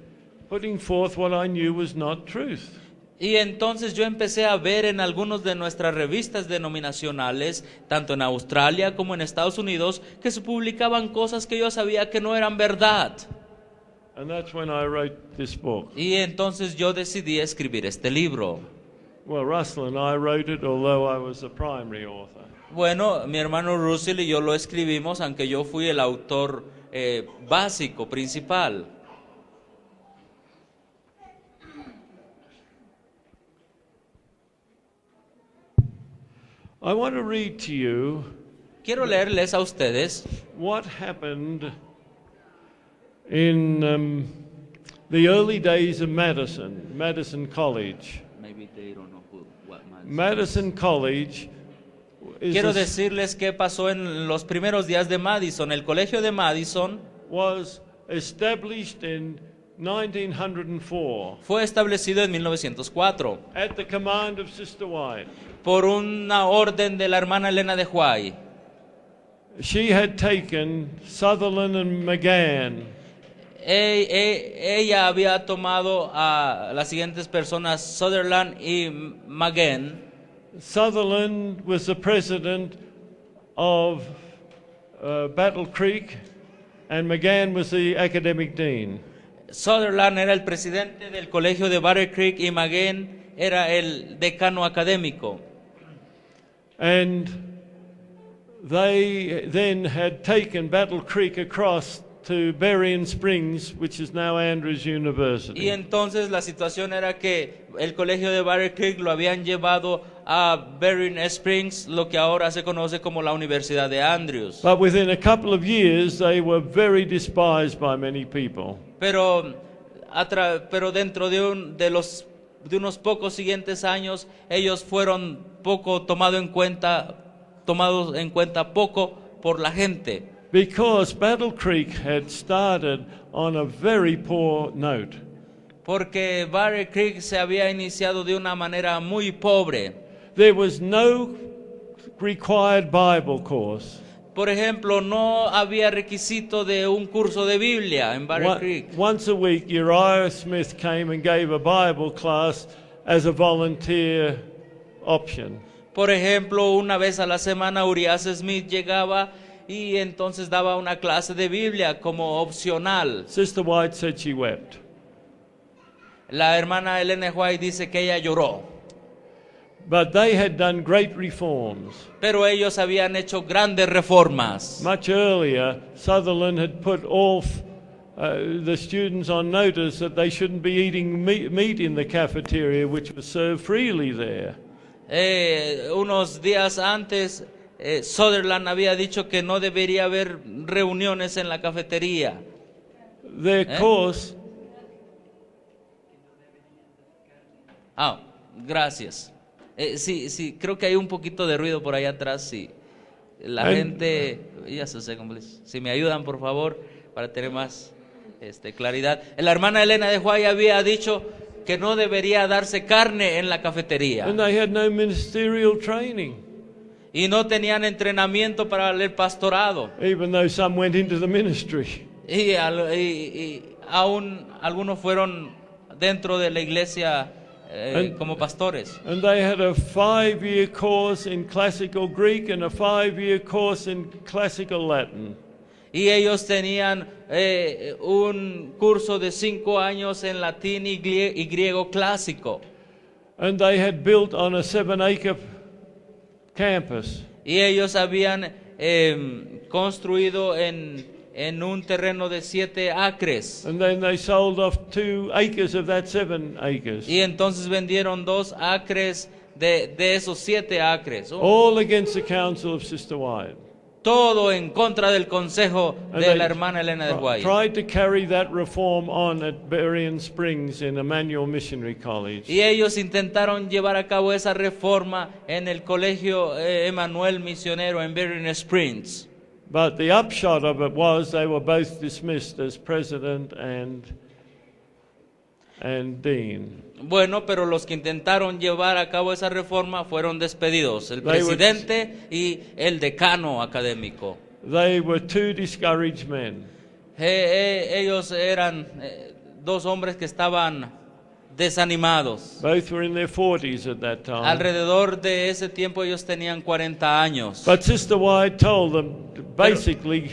putting forth what I knew was not truth. Y entonces yo empecé a ver en algunos de nuestras revistas denominacionales, tanto en Australia como en Estados Unidos, que se publicaban cosas que yo sabía que no eran verdad. And that's when I wrote this book. Y entonces yo decidí escribir este libro. Well, Russell and I wrote it, although I was the primary author. Bueno, mi hermano Russell y yo lo escribimos, aunque yo fui el autor básico, principal. I want to read to you Quiero leerles a ustedes what happened in the early days of Madison College. Madison College Quiero decirles qué pasó en los primeros días de Madison. El colegio de Madison was established in 1904 fue establecido en 1904 at the command of Sister White. por una orden de la hermana Elena de White. She had taken Sutherland and McGann Ella había tomado a las siguientes personas, Sutherland y McGann. Sutherland was the president of Battle Creek, and McGann was the academic dean. Sutherland era el presidente del colegio de Battle Creek y McGann era el decano académico. And they then had taken Battle Creek across to Berrien Springs, which is now Andrews Y University. entonces la situación era que el colegio de Battle Creek lo habían llevado a Berrien Springs, lo que ahora se conoce como la Universidad de Andrews. But within a couple of years, they were very despised by many people. Pero dentro de unos pocos siguientes años, ellos fueron tomados en cuenta poco por la gente. Because Battle Creek had started on a very poor note. Porque Battle Creek se había iniciado de una manera muy pobre. There was no required Bible course. Por ejemplo, no había requisito de un curso de Biblia en Battle Creek. Once a week, Uriah Smith came and gave a Bible class as a volunteer option. Por ejemplo, una vez a la semana Urias Smith llegaba y entonces daba una clase de Biblia como opcional. Sister White said she wept. La hermana Elena White dice que ella lloró. But they had done great reforms. Pero ellos habían hecho grandes reformas. Much earlier, Sutherland had put all the students on notice that they shouldn't be eating meat in the cafeteria, which was served freely there. Unos días antes, Sutherland había dicho que no debería haber reuniones en la cafetería. Their course. Gracias. Sí, creo que hay un poquito de ruido por allá atrás. Sí. La gente, si me ayudan por favor para tener más claridad. La hermana Elena de White había dicho que no debería darse carne en la cafetería. And they had no ministerial training. Y no tenían entrenamiento para el pastorado. Even though some went into the ministry. Y aún algunos fueron dentro de la iglesia como pastores. And they had a 5-year course in classical Greek and a 5-year course in classical Latin. Y ellos tenían un curso de 5 años en latín y griego clásico. And they had built on a 7-acre campus. Y ellos habían construido en un terreno de 7 acres. And then they sold off 2 acres of that 7 acres. Y entonces vendieron 2 acres de esos 7 acres. All against the counsel of Sister White. Todo en contra del consejo de la hermana Elena de White. Tried to carry that reform on at Berrien Springs in Emmanuel Missionary College. Y ellos intentaron llevar a cabo esa reforma en el colegio Emmanuel Misionero en Berrien Springs. But the upshot of it was they were both dismissed as president and dean. Bueno, pero los que intentaron llevar a cabo esa reforma fueron despedidos, el presidente y el decano académico. They were 2 discouraged men. Ellos eran 2 hombres que estaban desanimados. Both were in their 40s at that time. Alrededor de ese tiempo ellos tenían 40 años. But Sister White told them to basically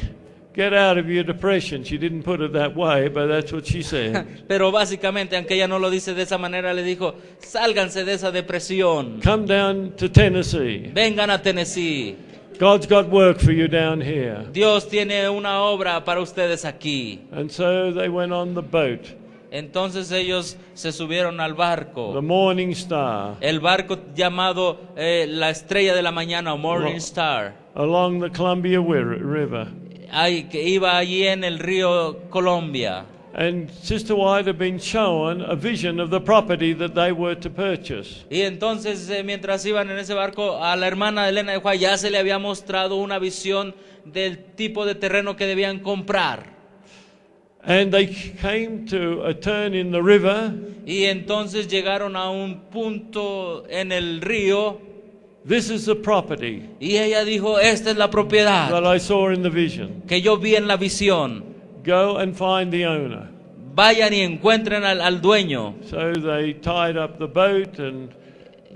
get out of your depression. She didn't put it that way, but that's what she said. Pero básicamente, aunque ella no lo dice de esa manera, le dijo, sálganse de esa depresión. Come down to Tennessee. Vengan a Tennessee. God's got work for you down here. Dios tiene una obra para ustedes aquí. And so they went on the boat. Entonces ellos se subieron al barco. The Morning Star. El barco llamado la Estrella de la Mañana, o Morning Star. Along the Columbia River. Que iba allí en el río Columbia. And Sister White had been shown a vision of the property that they were to purchase. Y entonces mientras iban en ese barco, a la hermana Elena de White ya se le había mostrado una visión del tipo de terreno que debían comprar. And they came to a turn in the river. Y entonces llegaron a un punto en el río. This is the property. Y ella dijo, esta es la propiedad that I saw in the vision. Que yo vi en la visión. Go and find the owner. Vayan y encuentren al dueño. So they tied up the boat and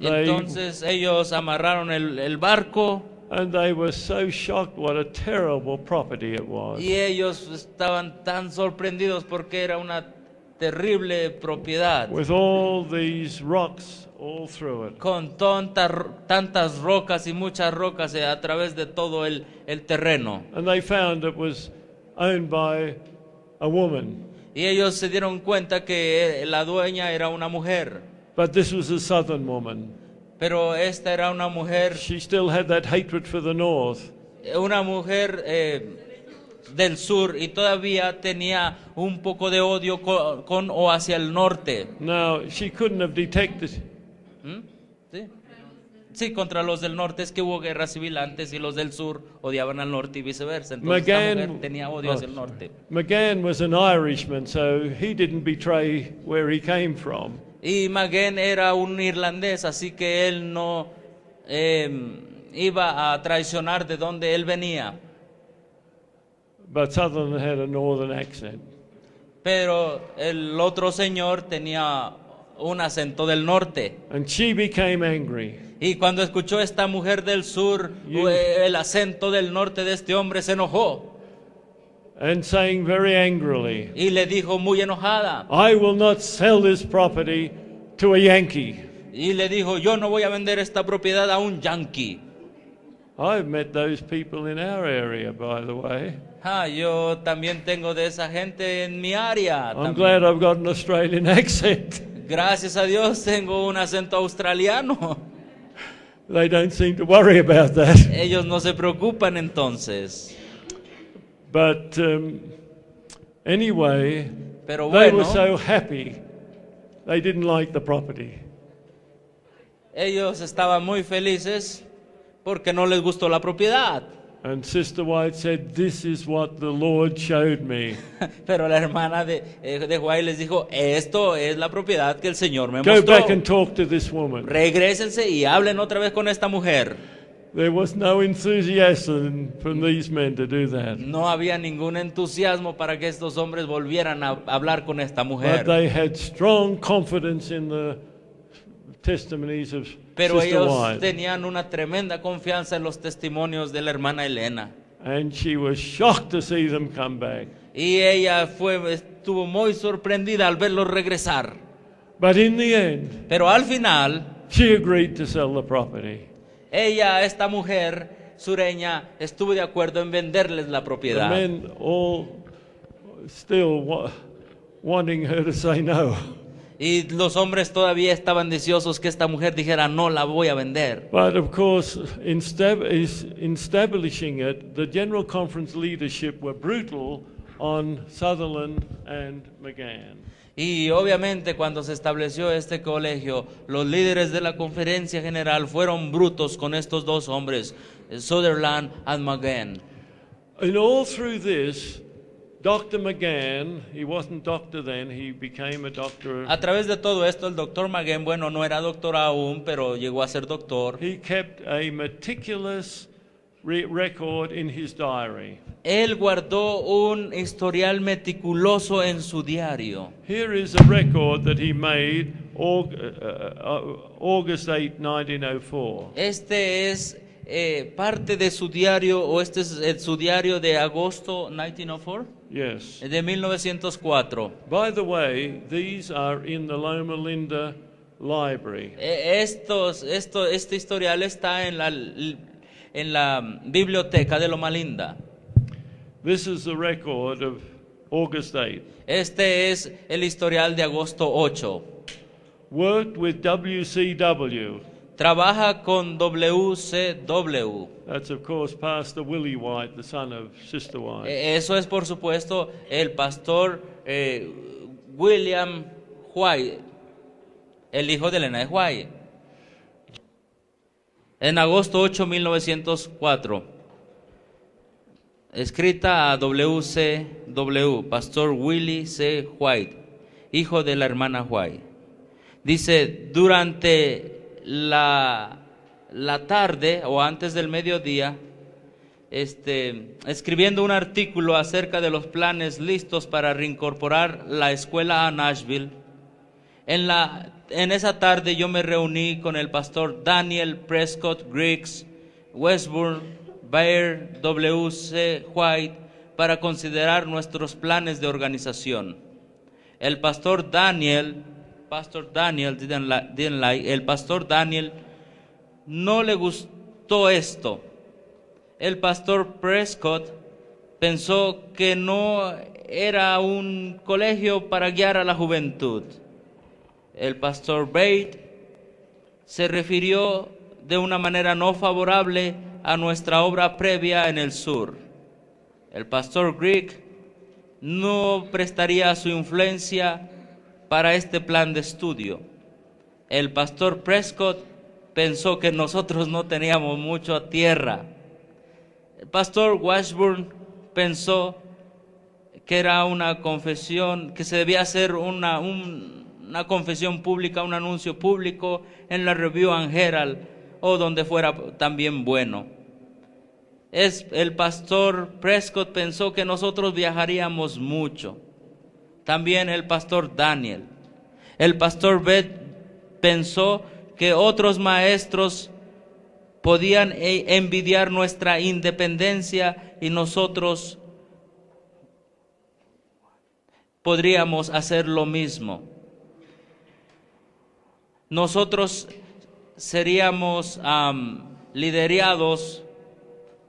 entonces ellos amarraron el barco. And they were so shocked what a terrible property it was. Y ellos estaban tan sorprendidos porque era una terrible propiedad with all these rocks all through it. con tantas rocas y muchas rocas a través de todo el terreno. And they found it was owned by a woman. Y ellos se dieron cuenta que la dueña era una mujer, But this was a southern woman. pero esta era una mujer, She still had that hatred for the north. una mujer del sur, y todavía tenía un poco de odio con o hacia el norte. Now, she couldn't have detected. ¿Sí? Sí, contra los del norte. Es que hubo guerra civil antes y los del sur odiaban al norte y viceversa. Entonces esta mujer tenía odio hacia el norte. McGann was an Irishman, so he didn't betray where he came from. Y McGann era un irlandés, así que él no iba a traicionar de donde él venía. But Sutherland had a northern accent. Pero el otro señor tenía un acento del norte. And she became angry. Y cuando escuchó esta mujer del sur, el acento del norte de este hombre, se enojó. And saying very angrily, Y le dijo muy enojada. I will not sell this property to a Yankee. Y le dijo, yo no voy a vender esta propiedad a un yankee. I've met those people in our area, by the way. Yo también tengo de esa gente en mi área. I'm también. glad I've got an Australian accent. Gracias a Dios tengo un acento australiano. They don't seem to worry about that. Ellos no se preocupan entonces. But anyway, Pero they bueno, were so happy. They didn't like the property. ellos estaban muy felices porque no les gustó la propiedad. And Sister White said, this is what the Lord showed me. Pero la hermana de White les dijo, esto es la propiedad que el Señor me Go mostró. back and talk to this woman. Regrésense y hablen otra vez con esta mujer. There was no enthusiasm from these men to do that. No había ningún entusiasmo para que estos hombres volvieran a hablar con esta But mujer. they had strong confidence in the testimonies of Pero Sister ellos White. tenían una tremenda confianza en los testimonios de la hermana Elena. And she was shocked to see them come back. Y ella estuvo muy sorprendida al verlos regresar. But in the end, Pero al final, she agreed to sell the property. esta mujer sureña, estuvo de acuerdo en venderles la The propiedad. men all still wanting her to say no. Y los hombres todavía estaban deseosos que esta mujer dijera, no la voy a vender. But of course, in establishing it, the General Conference leadership were brutal on Sutherland and McGann. Y obviamente cuando se estableció este colegio, los líderes de la conferencia general fueron brutos con estos dos hombres, Sutherland and McGann. And all through this, Dr. McGann, he wasn't doctor then, he became a doctor. A través de todo esto, el doctor McGann, bueno, no era doctor aún, pero llegó a ser doctor. He kept a meticulous record in his diary. Él guardó un historial meticuloso en su diario. Here is a record that he made August 8, 1904. Este es parte de su diario, o este es su diario de agosto 1904, Yes. de 1904. By the way, these are in the Loma Linda Library. Este historial está en la biblioteca de Loma Linda. This is the record of August 8. Este es el historial de agosto 8. Worked with WCW. Trabaja con WCW. That's of course Pastor Willie White, the son of Sister White. Eso es por supuesto el pastor William White, el hijo de Elena de White. En agosto 8, 1904. Escrita a WCW, Pastor Willie C. White, hijo de la hermana White. Dice, durante la tarde o antes del mediodía, escribiendo un artículo acerca de los planes listos para reincorporar la escuela a Nashville. En esa tarde yo me reuní con el pastor Daniel Prescott Griggs, Westburn, Bayer, W.C. White, para considerar nuestros planes de organización. El pastor Daniel el pastor Daniel no le gustó esto. El pastor Prescott pensó que no era un colegio para guiar a la juventud. El pastor Bate se refirió de una manera no favorable a nuestra obra previa en el sur. El pastor Grigg no prestaría su influencia para este plan de estudio. El pastor Prescott pensó que nosotros no teníamos mucha tierra. El pastor Washburn pensó que era una confesión, que se debía hacer una confesión pública, un anuncio público en la Review and Herald o donde fuera también bueno. El pastor Prescott pensó que nosotros viajaríamos mucho. También el pastor Daniel. El pastor Beth pensó que otros maestros podían envidiar nuestra independencia y nosotros podríamos hacer lo mismo. Nosotros seríamos liderados,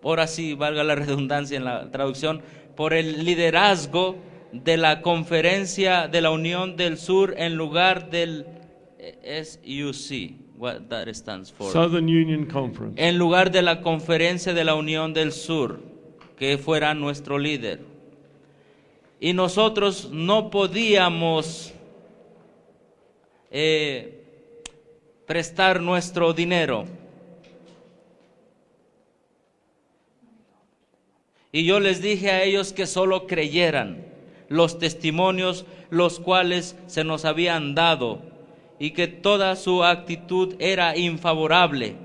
ahora sí valga la redundancia en la traducción, por el liderazgo de la Conferencia de la Unión del Sur en lugar del SUC, what that stands for. Southern Union Conference. En lugar de la Conferencia de la Unión del Sur, que fuera nuestro líder. Y nosotros no podíamos prestar nuestro dinero. Y yo les dije a ellos que solo creyeran los testimonios los cuales se nos habían dado y que toda su actitud era infavorable.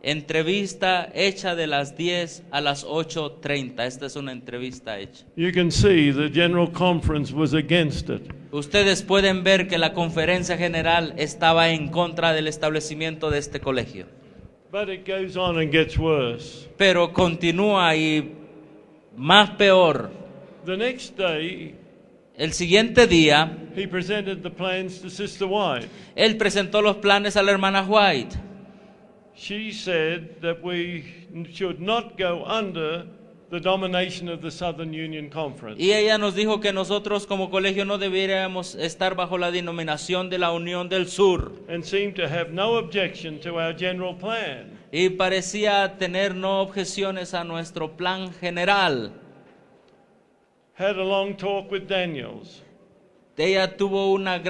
Entrevista hecha de las 10 a las 8:30. Esta es una entrevista hecha. You can see the General Conference was against it. Ustedes pueden ver que la conferencia general estaba en contra del establecimiento de este colegio. But it goes on and gets worse. Pero continúa y más peor. The next day, El siguiente día, he presented the plans to Sister White. él presentó los planes a la hermana White. She said that we should not go under the domination of the Southern Union Conference. Y ella nos dijo que nosotros como colegio no deberíamos estar bajo la denominación de la Unión del Sur. And seemed to have no objection to our general plan. Y parecía tener no objeciones a nuestro plan general. Had a long talk with Daniels. Ella tuvo una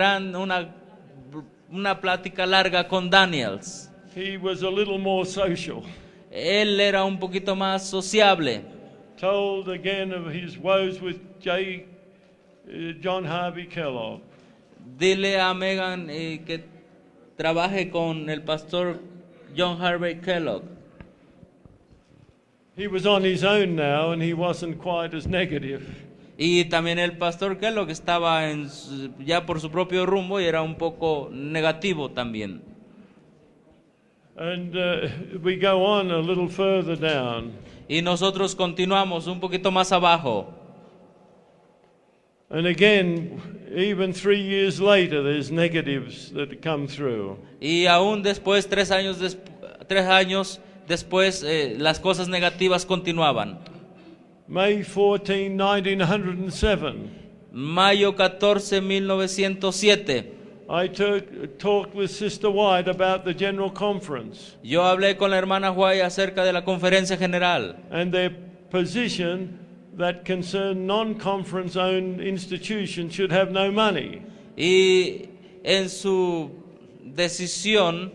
plática larga con Daniels. He was a little more social. Él era un poquito más sociable. Told again of his woes with John Harvey Kellogg. Dile a Megan que trabaje con el pastor John Harvey Kellogg. He was on his own now and he wasn't quite as negative. Y también el pastor Kellogg estaba ya por su propio rumbo y era un poco negativo también. And we go on a little further down. Y nosotros continuamos un poquito más abajo. And again, even 3 years later, there's negatives that come through. Y aún después, 3 años después, las cosas negativas continuaban. May 14, 1907. Mayo 14, 1907. I talked with Sister White about the General Conference Yo hablé con la hermana White acerca de la conferencia general and their position that concerned non-conference owned institutions should have no money. y en su decisión,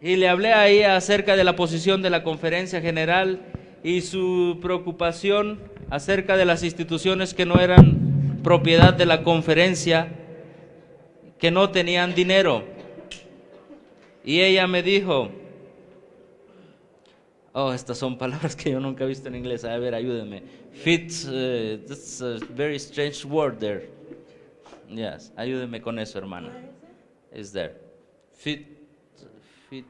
y le hablé a ella acerca de la posición de la conferencia general y su preocupación acerca de las instituciones que no eran propiedad de la conferencia, que no tenían dinero. Y ella me dijo, estas son palabras que yo nunca he visto en inglés, a ver, ayúdenme. That's a very strange word there. Yes, ayúdenme con eso, hermana. Is there? Fiddlick.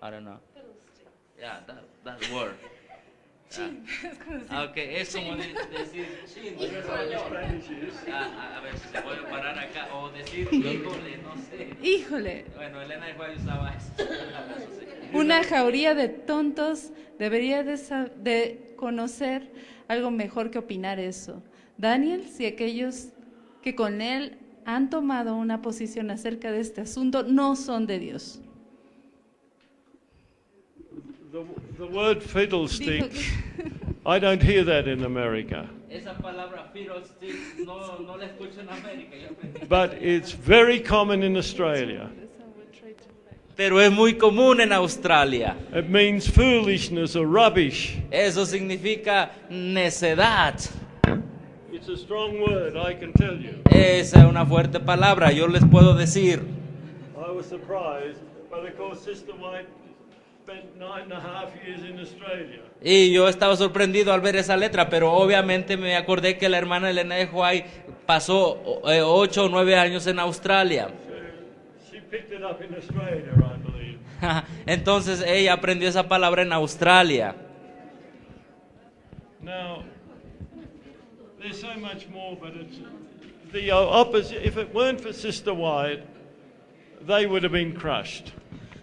I don't know. Yeah, that word. Chin. Es como decir, Ah, ok, es como decir chin. A ver, si se puede parar acá. O decir híjole, no sé. híjole, Bueno, Elena de Juárez usaba eso. una jauría de tontos debería de conocer algo mejor que opinar eso. Daniel, si aquellos que con él han tomado una posición acerca de este asunto no son de Dios. The word fiddlestick, Dijo I don't hear that in America. Esa palabra fiddlestick no la escucho en América. Yo aprendí. But it's very common in Australia. Pero es muy común en Australia. It means foolishness or rubbish. Eso significa necedad. It's a strong word, I can tell you. Esa es una fuerte palabra, yo les puedo decir. I was surprised, but of course Sister White spent 9.5 years in Australia. Y yo estaba sorprendido al ver esa letra, pero obviamente me acordé que la hermana Elena de White pasó 8 o 9 años en Australia. She picked it up in Australia, I believe. Entonces ella aprendió esa palabra en Australia. Now, there's so much more, but it's the opposite. If it weren't for Sister White, they would have been crushed.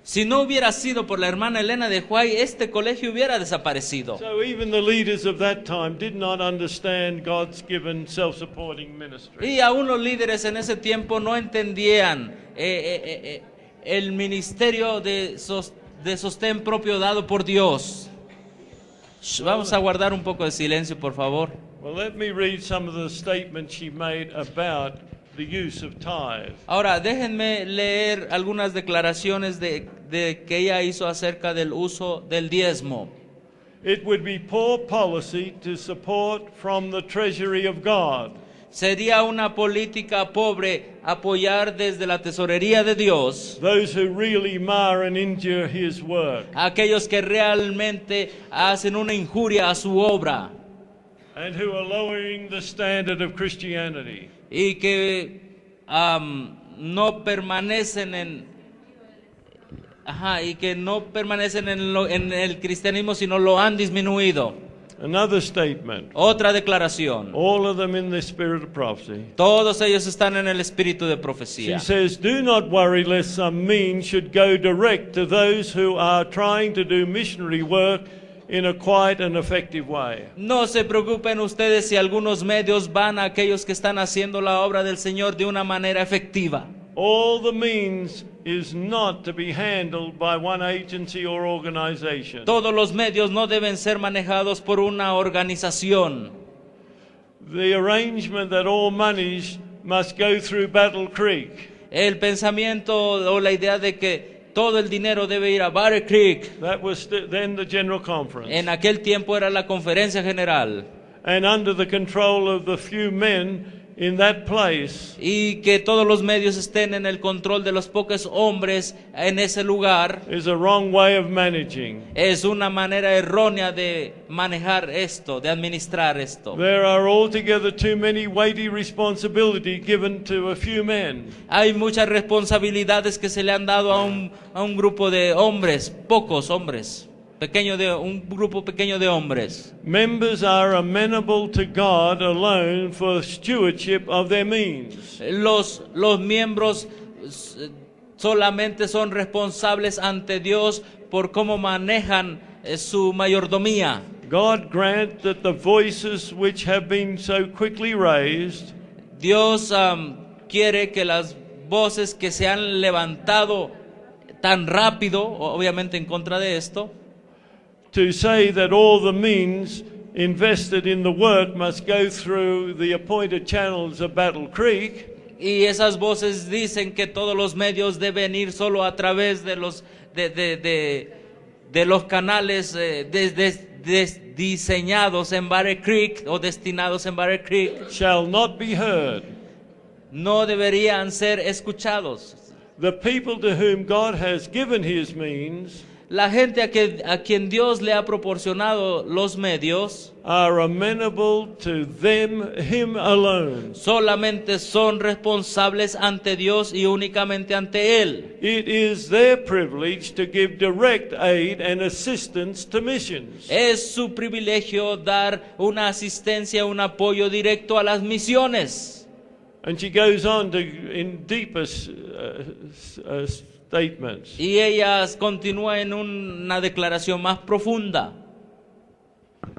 Si no hubiera sido por la hermana Elena de White, este colegio hubiera desaparecido. So even the leaders of that time did not understand God's given self-supporting ministry. Y aún los líderes en ese tiempo no entendían el ministerio de sostén propio dado por Dios. Vamos a guardar un poco de silencio, por favor. Well, let me read some of the statements she made about the use of tithe. Ahora, déjenme leer algunas declaraciones de que ella hizo acerca del uso del diezmo. It would be poor policy to support from the treasury of God. Sería una política pobre apoyar desde la tesorería de Dios Those who really mar and injure his work, a aquellos que realmente hacen una injuria a su obra and who are lowering the standard of Christianity. y que no permanecen en el cristianismo, sino lo han disminuido. Another statement. Otra declaración. All of them in the spirit of prophecy. Todos ellos están en el espíritu de She profecía. says, do not worry lest some means should go direct to those who are trying to do missionary work in a quiet and effective way. No se preocupen ustedes si algunos medios van a aquellos que están haciendo la obra del Señor de una manera efectiva. All the means is not to be handled by one agency or organization. Todos los medios no deben ser manejados por una organización. The arrangement that all monies must go through Battle Creek, El pensamiento o la idea de que todo el dinero debe ir a Battle Creek, that was then the General Conference. en aquel tiempo era la conferencia general, And under the control of the few men in that place, y que todos los medios estén en el control de los pocos hombres en ese lugar is a wrong way of managing. es una manera errónea de manejar esto, de administrar esto. There are altogether too many weighty responsibility given to a few men. Hay muchas responsabilidades que se le han dado a un grupo de hombres, pocos hombres, un grupo pequeño de hombres. Members are amenable to God alone for stewardship of their means. Los miembros solamente son responsables ante Dios por cómo manejan su mayordomía. God grant that the voices which have been so quickly raised Dios quiere que las voces que se han levantado tan rápido, obviamente en contra de esto, to say that all the means invested in the work must go through the appointed channels of Battle Creek, y esas voces dicen que todos los medios deben ir solo a través de los canales diseñados en Battle Creek o destinados en Battle Creek, shall not be heard. no deberían ser escuchados. The people to whom God has given his means La gente a quien Dios le ha proporcionado los medios are amenable to him alone. solamente son responsables ante Dios y únicamente ante Él. It is their privilege to give direct aid and assistance to missions. Es su privilegio dar una asistencia, un apoyo directo a las misiones. And she goes on to in deeper statements. Y ella continúa en una declaración más profunda.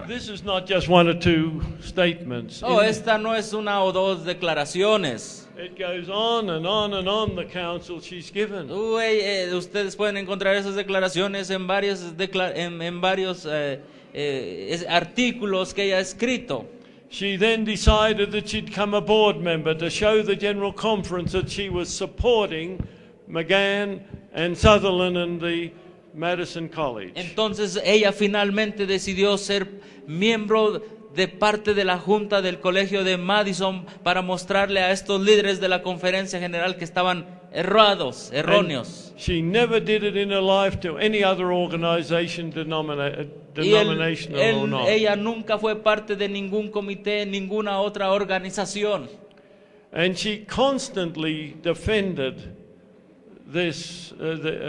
This is not just one or two statements. Oh, esta no es una o dos declaraciones. It goes on and on and on, the counsel she's given. Ustedes pueden encontrar esas declaraciones en varios, artículos que ella ha escrito. She then decided that she'd become a board member to show the General Conference that she was supporting McGann and Sutherland and the Madison College. Entonces ella finalmente decidió ser miembro de parte de la junta del colegio de Madison para mostrarle a estos líderes de la conferencia general que estaban erróneos. And she never did it in her life to any other organization, denominational or not. Ella nunca fue parte de ningún comité, ninguna otra organización. And she constantly defended this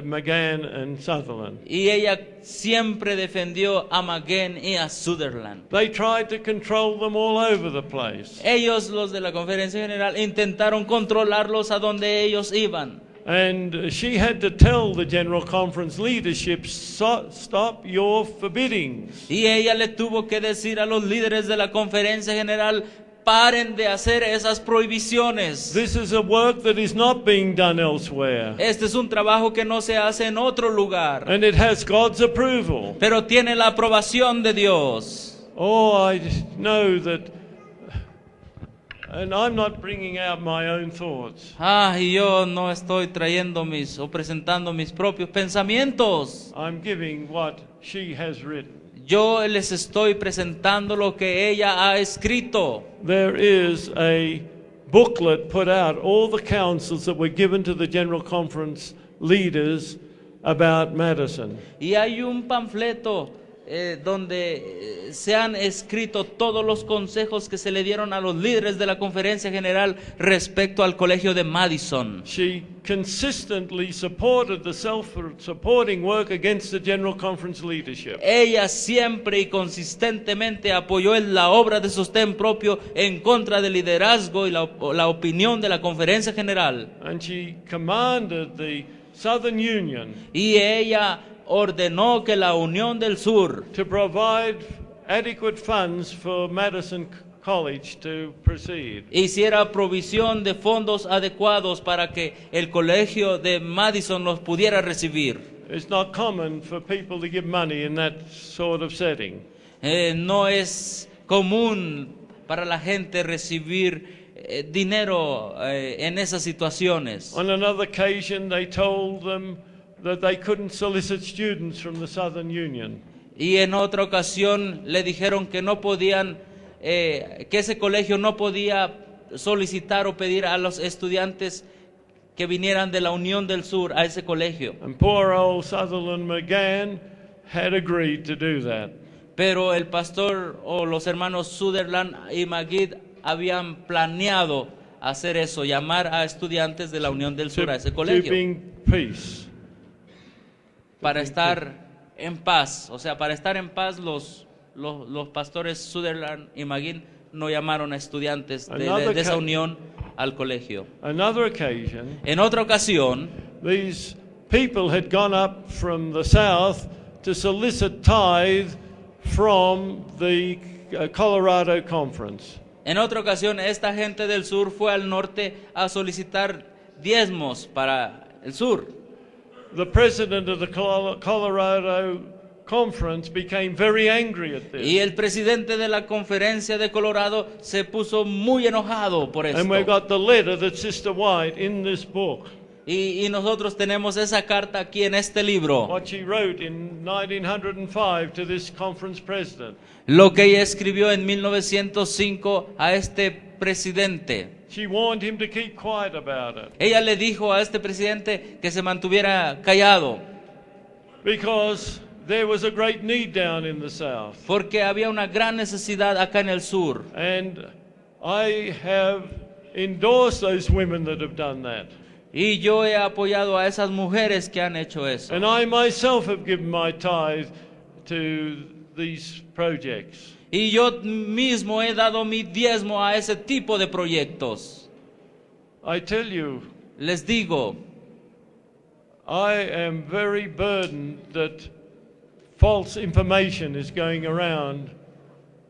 McGann and Sutherland. Y ella siempre defendió a McGann y a Sutherland. They tried to control them all over the place. Ellos, los de la conferencia general, intentaron controlarlos a donde ellos iban. And she had to tell the General Conference leadership, stop your forbiddings. Y ella le tuvo que decir a los líderes de la conferencia general, paren de hacer esas prohibiciones. This is a work that is not being done elsewhere. Este es un trabajo que no se hace en otro lugar, And it has God's approval. pero tiene la aprobación de Dios. Oh, I know that, and I'm not bringing out my own thoughts. Y yo no estoy trayendo o presentando mis propios pensamientos. I'm giving what she has written. Yo les estoy presentando lo que ella ha escrito. There is a booklet put out, all the counsels that were given to the General Conference leaders about Madison. Y hay un panfleto donde se han escrito todos los consejos que se le dieron a los líderes de la conferencia general respecto al colegio de Madison. She consistently supported the self-supporting work against the General Conference leadership. Ella siempre y consistentemente apoyó en la obra de sostén propio en contra del liderazgo y la opinión de la conferencia general. And she commanded the Southern Union Y ella ordenó que la Unión del Sur to provide adequate funds for Madison College to proceed. hiciera provisión de fondos adecuados para que el colegio de Madison los pudiera recibir. It's not common for people to give money in that sort of setting. No es común para la gente recibir dinero en esas situaciones. On another occasion, they told them that they couldn't solicit students from the Southern Union. Y en otra ocasión le dijeron que no podían, que ese colegio no podía solicitar o pedir a los estudiantes que vinieran de la Unión del Sur a ese colegio. And poor old Sutherland McGann had agreed to do that. Pero el pastor o los hermanos Sutherland y McGee habían planeado hacer eso, llamar a estudiantes de la Unión del Sur a ese To colegio bring peace. para estar en paz. O sea, para estar en paz los pastores Sutherland y McGee no llamaron a estudiantes de esa unión al colegio. Another occasion, En otra ocasión, these people had gone up from the south to solicit tithe from the Colorado Conference. esta gente del sur fue al norte a solicitar diezmos para el sur. The president of the Colorado Conference became very angry at this. Y el presidente de la conferencia de Colorado se puso muy enojado por esto. And we got the letter that Sister White in this book, Y nosotros tenemos esa carta aquí en este libro. what she wrote in 1905 to this conference president. Lo que ella escribió en 1905 a este presidente. She warned him to keep quiet about it. Ella le dijo a este presidente que se mantuviera callado. because there was a great need down in the south. porque había una gran necesidad acá en el sur. And I have endorsed those women that have done that. Y yo he apoyado a esas mujeres que han hecho eso. And I myself have given my tithe to these projects. Y yo mismo he dado mi diezmo a ese tipo de proyectos. I tell you, Les digo, I am very burdened that false information is going around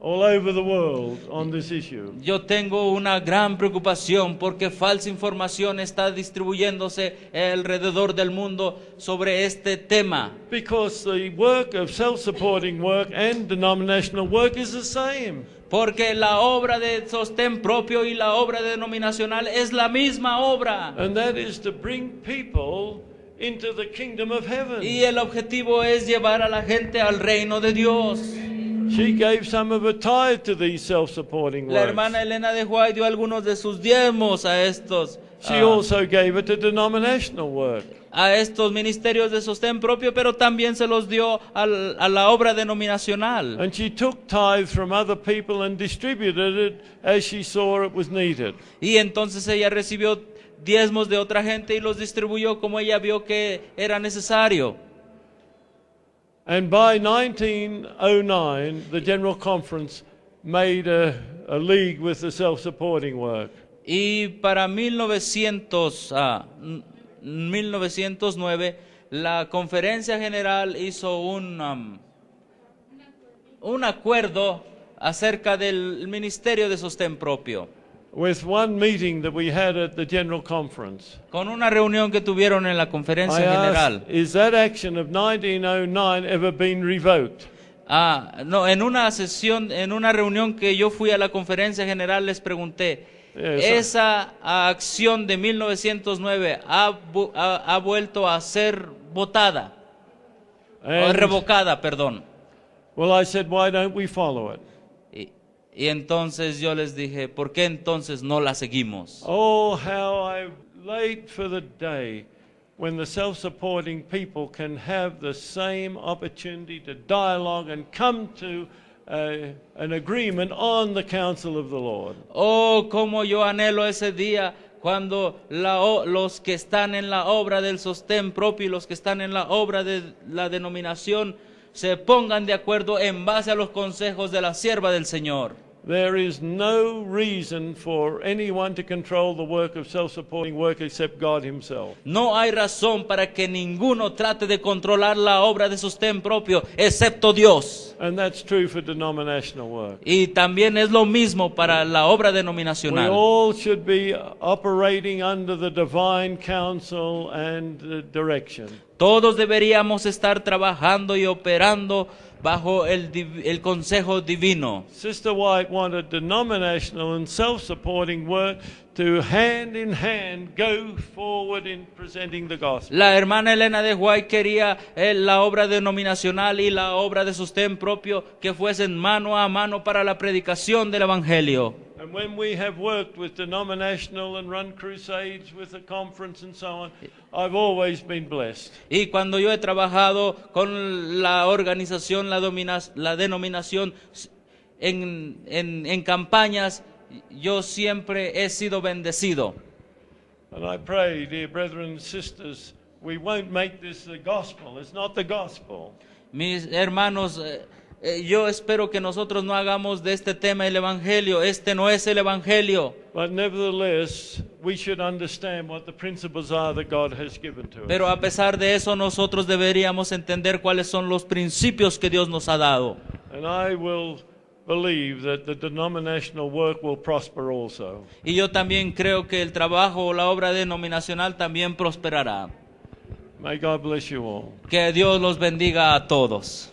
all over the world on this issue. yo tengo una gran preocupación porque falsa información está distribuyéndose alrededor del mundo sobre este tema. Because the work of self-supporting work and denominational work is the same. Porque la obra de sostén propio y la obra denominacional es la misma obra. And that is to bring people into the kingdom of heaven. Y el objetivo es llevar a la gente al reino de Dios. She gave some of her tithe to these self-supporting La works. hermana Elena de Huay dio algunos de sus diezmos a estos. She also gave it to denominational work. A estos ministerios de sostén propio, pero también se los dio a la obra denominacional. And she took tithe from other people and distributed it as she saw it was needed. Y entonces ella recibió diezmos de otra gente y los distribuyó como ella vio que era necesario. And by 1909, the General Conference made a league with the self-supporting work. Y para 1909, la Conferencia General hizo un acuerdo acerca del ministerio de sostén propio. With one meeting that we had at the General Conference, Con una reunión que tuvieron en la Conferencia I General. asked, is that action of 1909 ever been revoked? No, en una sesión, en una reunión que yo fui a la Conferencia General les pregunté, ¿esa acción de 1909 ha vuelto a ser votada? O And, revocada, perdón. well, I said, why don't we follow it? Y entonces yo les dije, ¿por qué entonces no la seguimos? Oh, how I late for the day when the self-supporting people can have the same opportunity to dialogue and come to an agreement on the counsel of the Lord. Oh, como yo anhelo ese día cuando los que están en la obra del sostén propio y los que están en la obra de la denominación se pongan de acuerdo en base a los consejos de la sierva del Señor. There is no reason for anyone to control the work of self-supporting work except God himself. No hay razón para que ninguno trate de controlar la obra de sostén propio, excepto Dios. And that's true for denominational work. Y también es lo mismo para la obra We denominacional. all should be operating under the divine counsel and direction. Todos deberíamos estar trabajando y operando bajo el consejo divino. Sister White wanted denominational and self-supporting work to hand in hand go forward in presenting the gospel. La hermana Elena de White quería la obra denominacional y la obra de sostén propio que fuesen mano a mano para la predicación del evangelio. And when we have worked with denominational and run crusades with the conference and so on, I've always been blessed. Y cuando yo he trabajado con la organización, la denominación en campañas, yo siempre he sido bendecido. And I pray, dear brethren and sisters, we won't make this the gospel. It's not the gospel. Mis hermanos, yo espero que nosotros no hagamos de este tema el evangelio. Este no es el evangelio. But nevertheless, we should understand what the principles are that God has given to us. Pero a pesar de eso, nosotros deberíamos entender cuáles son los principios que Dios nos ha dado. And I will believe that the denominational work will prosper also. Y yo también creo que el trabajo o la obra denominacional también prosperará. May God bless you all. Que Dios los bendiga a todos.